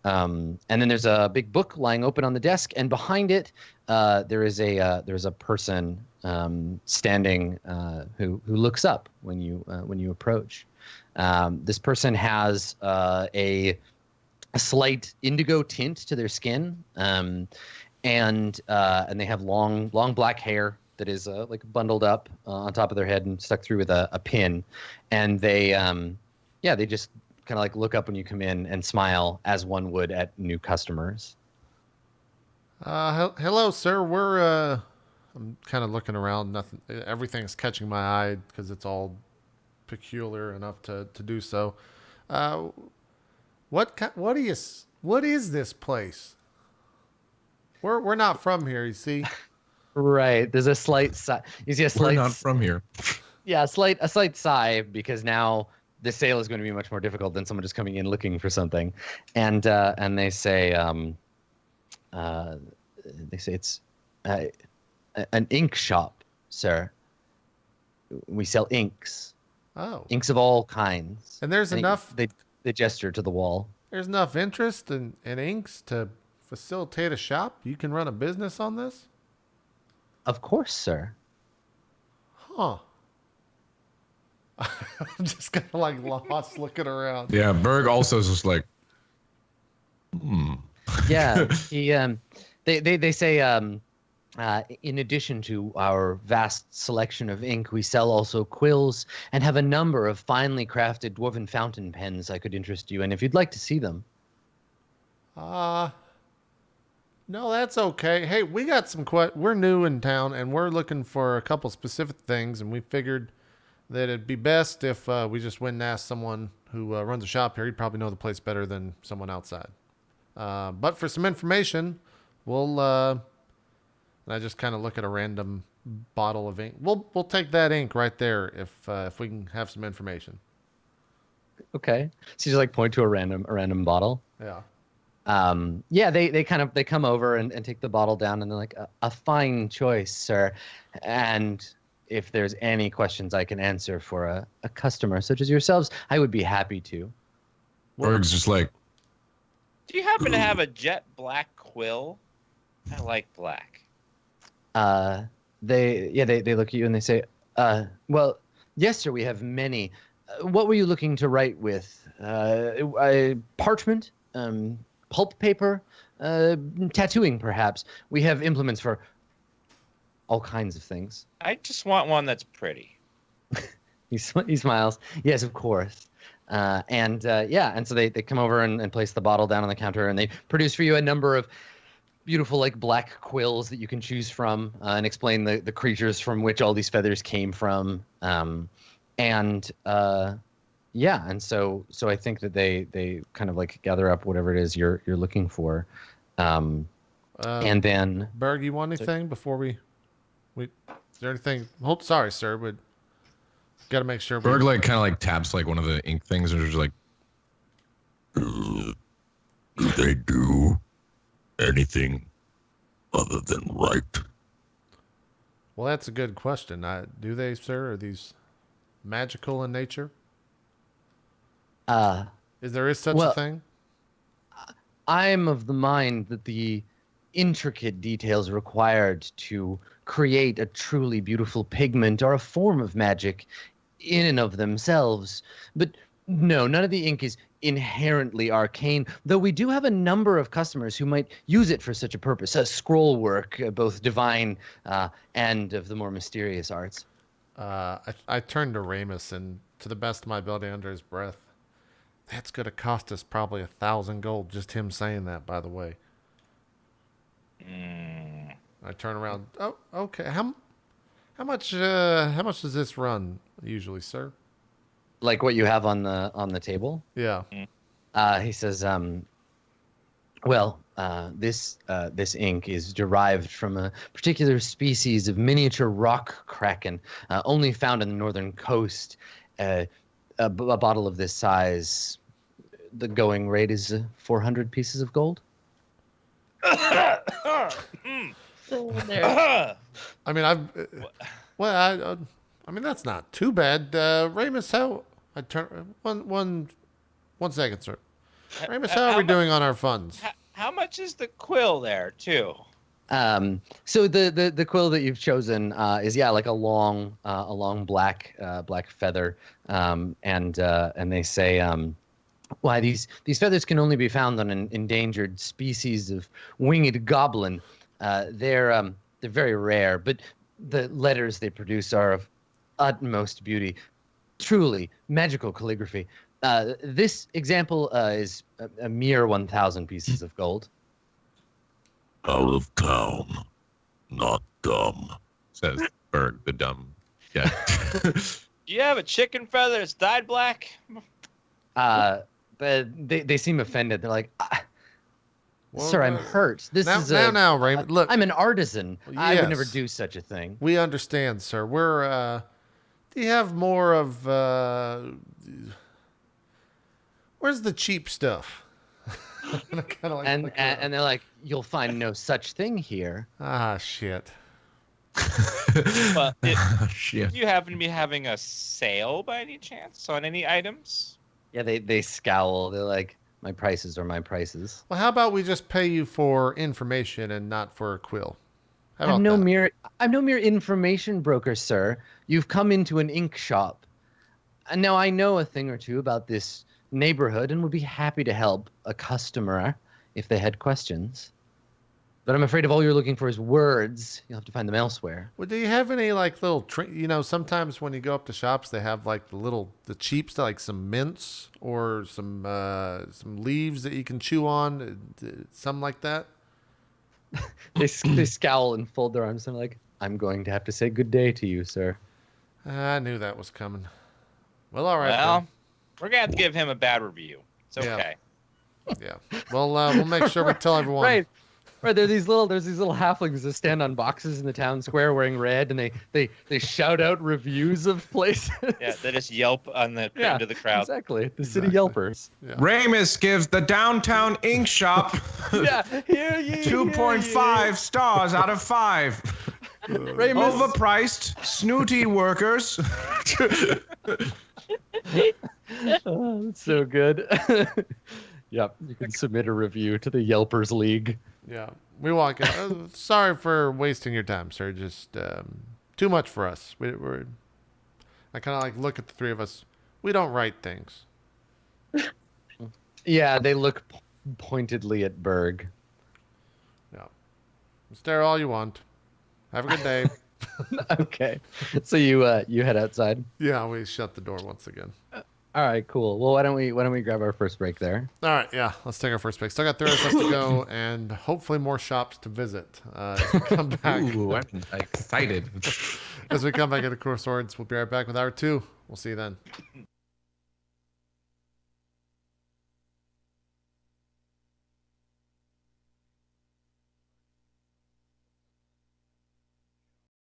[SPEAKER 4] And then there's a big book lying open on the desk, and behind it, there's a person standing who looks up when you approach. This person has a slight indigo tint to their skin, and they have long black hair that is like bundled up on top of their head and stuck through with a pin, and they just kind of like look up when you come in and smile as one would at new customers.
[SPEAKER 1] Hello, sir. I'm kind of looking around. Nothing. Everything's catching my eye because it's all peculiar enough to do so. What is this place? We're not from here, you see.
[SPEAKER 4] Right. There's a slight sigh. You see a slight.
[SPEAKER 3] We're not from here.
[SPEAKER 4] Yeah, a slight sigh, because now the sale is going to be much more difficult than someone just coming in looking for something, and they say it's an ink shop, sir. We sell inks.
[SPEAKER 1] Oh.
[SPEAKER 4] Inks of all kinds.
[SPEAKER 1] And there's enough.
[SPEAKER 4] They gesture to the wall.
[SPEAKER 1] There's enough interest in inks to facilitate a shop. You can run a business on this.
[SPEAKER 4] Of course, sir.
[SPEAKER 1] Huh. I'm just kind of like lost looking around.
[SPEAKER 3] Yeah, Berg also is just like,
[SPEAKER 4] Yeah, they say in addition to our vast selection of ink, we sell also quills and have a number of finely crafted dwarven fountain pens I could interest you in if you'd like to see them.
[SPEAKER 1] No, that's okay. Hey, we got some we're new in town and we're looking for a couple specific things, and we figured that it'd be best if we just went and asked someone who runs a shop here. He'd probably know the place better than someone outside. But for some information, we'll and I just kind of look at a random bottle of ink. We'll take that ink right there if we can have some information.
[SPEAKER 4] Okay. So you just like point to a random bottle.
[SPEAKER 1] Yeah.
[SPEAKER 4] Yeah, they come over and take the bottle down, and they're like, a fine choice, sir. And if there's any questions I can answer for a customer such as yourselves, I would be happy to.
[SPEAKER 3] Berg's just like,
[SPEAKER 2] Do you happen to have a jet black quill? I like black.
[SPEAKER 4] They look at you and they say, well, yes, sir, we have many. What were you looking to write with? Parchment? Pulp paper? Tattooing, perhaps? We have implements for all kinds of things.
[SPEAKER 2] I just want one that's pretty.
[SPEAKER 4] He smiles. Yes, of course. And so they come over and place the bottle down on the counter, and they produce for you a number of beautiful like black quills that you can choose from, and explain the creatures from which all these feathers came from. And so I think that they kind of like gather up whatever it is you're looking for. And then
[SPEAKER 1] Berg, you want anything before we is there anything? Sorry, sir, but got to make sure.
[SPEAKER 3] Berg like kind of like taps like one of the ink things, and just like,
[SPEAKER 6] Do they do anything other than write?
[SPEAKER 1] Well, that's a good question. Do they, sir? Are these magical in nature? Is such a thing?
[SPEAKER 4] I'm of the mind that the intricate details required to create a truly beautiful pigment are a form of magic in and of themselves. But no, none of the ink is inherently arcane, though we do have a number of customers who might use it for such a purpose, scroll work, both divine and of the more mysterious arts.
[SPEAKER 1] I turned to Ramus, and to the best of my ability under his breath, that's going to cost us probably 1,000 gold, just him saying that, by the way. I turn around. Oh, okay. How much does this run usually, sir?
[SPEAKER 4] Like what you have on the table?
[SPEAKER 1] Yeah.
[SPEAKER 4] He says, this ink is derived from a particular species of miniature rock kraken, only found on the northern coast. A bottle of this size, the going rate is 400 pieces of gold.
[SPEAKER 5] There.
[SPEAKER 1] I mean, Well, I mean that's not too bad. Ramus, how? I turn one second, sir. Ramus, how are we doing on our funds?
[SPEAKER 2] How much is the quill there too?
[SPEAKER 4] So the quill that you've chosen is like a long black feather, and they say why these feathers can only be found on an endangered species of winged goblin. They're very rare, but the letters they produce are of utmost beauty, truly magical calligraphy. This example is a mere 1,000 pieces of gold.
[SPEAKER 6] Out of town, not dumb.
[SPEAKER 3] Says Berg, the dumb. Yeah.
[SPEAKER 2] Do you have a chicken feather that's dyed black?
[SPEAKER 4] But they seem offended. They're like,
[SPEAKER 1] Well,
[SPEAKER 4] "Sir, I'm hurt. This
[SPEAKER 1] now,
[SPEAKER 4] is
[SPEAKER 1] now, Raymond. Look,
[SPEAKER 4] I'm an artisan. I would never
[SPEAKER 1] Yes.
[SPEAKER 4] do such a thing."
[SPEAKER 1] we understand, sir. We're. Do you have more of? Where's the cheap stuff?
[SPEAKER 4] And they're like, "You'll find no such thing here."
[SPEAKER 1] Ah, shit.
[SPEAKER 2] Well,
[SPEAKER 3] Shit.
[SPEAKER 2] do you happen to be having a sale by any chance on any items?
[SPEAKER 4] Yeah, they scowl. They're like, "My prices are my prices."
[SPEAKER 1] Well, how about we just pay you for information and not for a quill? How
[SPEAKER 4] I'm
[SPEAKER 1] about
[SPEAKER 4] no
[SPEAKER 1] that?
[SPEAKER 4] mere information broker, sir. You've come into an ink shop. And now I know a thing or two about this neighborhood and would be happy to help a customer if they had questions. But I'm afraid if all you're looking for is words, you'll have to find them elsewhere.
[SPEAKER 1] Well, do you have any like little sometimes when you go up to shops, they have like the cheap stuff, like some mints or some leaves that you can chew on, something like that.
[SPEAKER 4] They scowl and fold their arms and like, "I'm going to have to say good day to you, sir."
[SPEAKER 1] I knew that was coming. Well, all right.
[SPEAKER 2] Well, we're gonna have to give him a bad review. It's
[SPEAKER 1] Yeah.
[SPEAKER 2] okay.
[SPEAKER 1] then. Yeah. Well, we'll make sure we tell everyone.
[SPEAKER 4] Right. There's these little halflings that stand on boxes in the town square wearing red, and they shout out reviews of places.
[SPEAKER 2] Yeah, they just yelp on the into the crowd.
[SPEAKER 4] Exactly. The city yelpers.
[SPEAKER 1] Yeah.
[SPEAKER 3] Ramus gives the downtown ink shop
[SPEAKER 4] Yeah. Hear ye,
[SPEAKER 3] 2.5 stars out of 5.
[SPEAKER 4] Ramus.
[SPEAKER 3] Overpriced, snooty workers.
[SPEAKER 4] Oh, that's so good. Yep. You can submit a review to the Yelpers League.
[SPEAKER 1] Yeah. We walk out. Sorry for wasting your time, sir. Just too much for us. I kind of like look at the three of us. We don't write things.
[SPEAKER 4] Yeah, they look pointedly at Berg.
[SPEAKER 1] Yeah. Stare all you want. Have a good day.
[SPEAKER 4] Okay. So you head outside.
[SPEAKER 1] Yeah, we shut the door once again.
[SPEAKER 4] All right, cool. Well, why don't we grab our first break there?
[SPEAKER 1] All right, yeah, let's take our first break. Still got 3 hours left to go, and hopefully more shops to visit. As we come back,
[SPEAKER 3] Ooh, I'm excited.
[SPEAKER 1] as we come back into Core Swords, we'll be right back with hour 2. We'll see you then.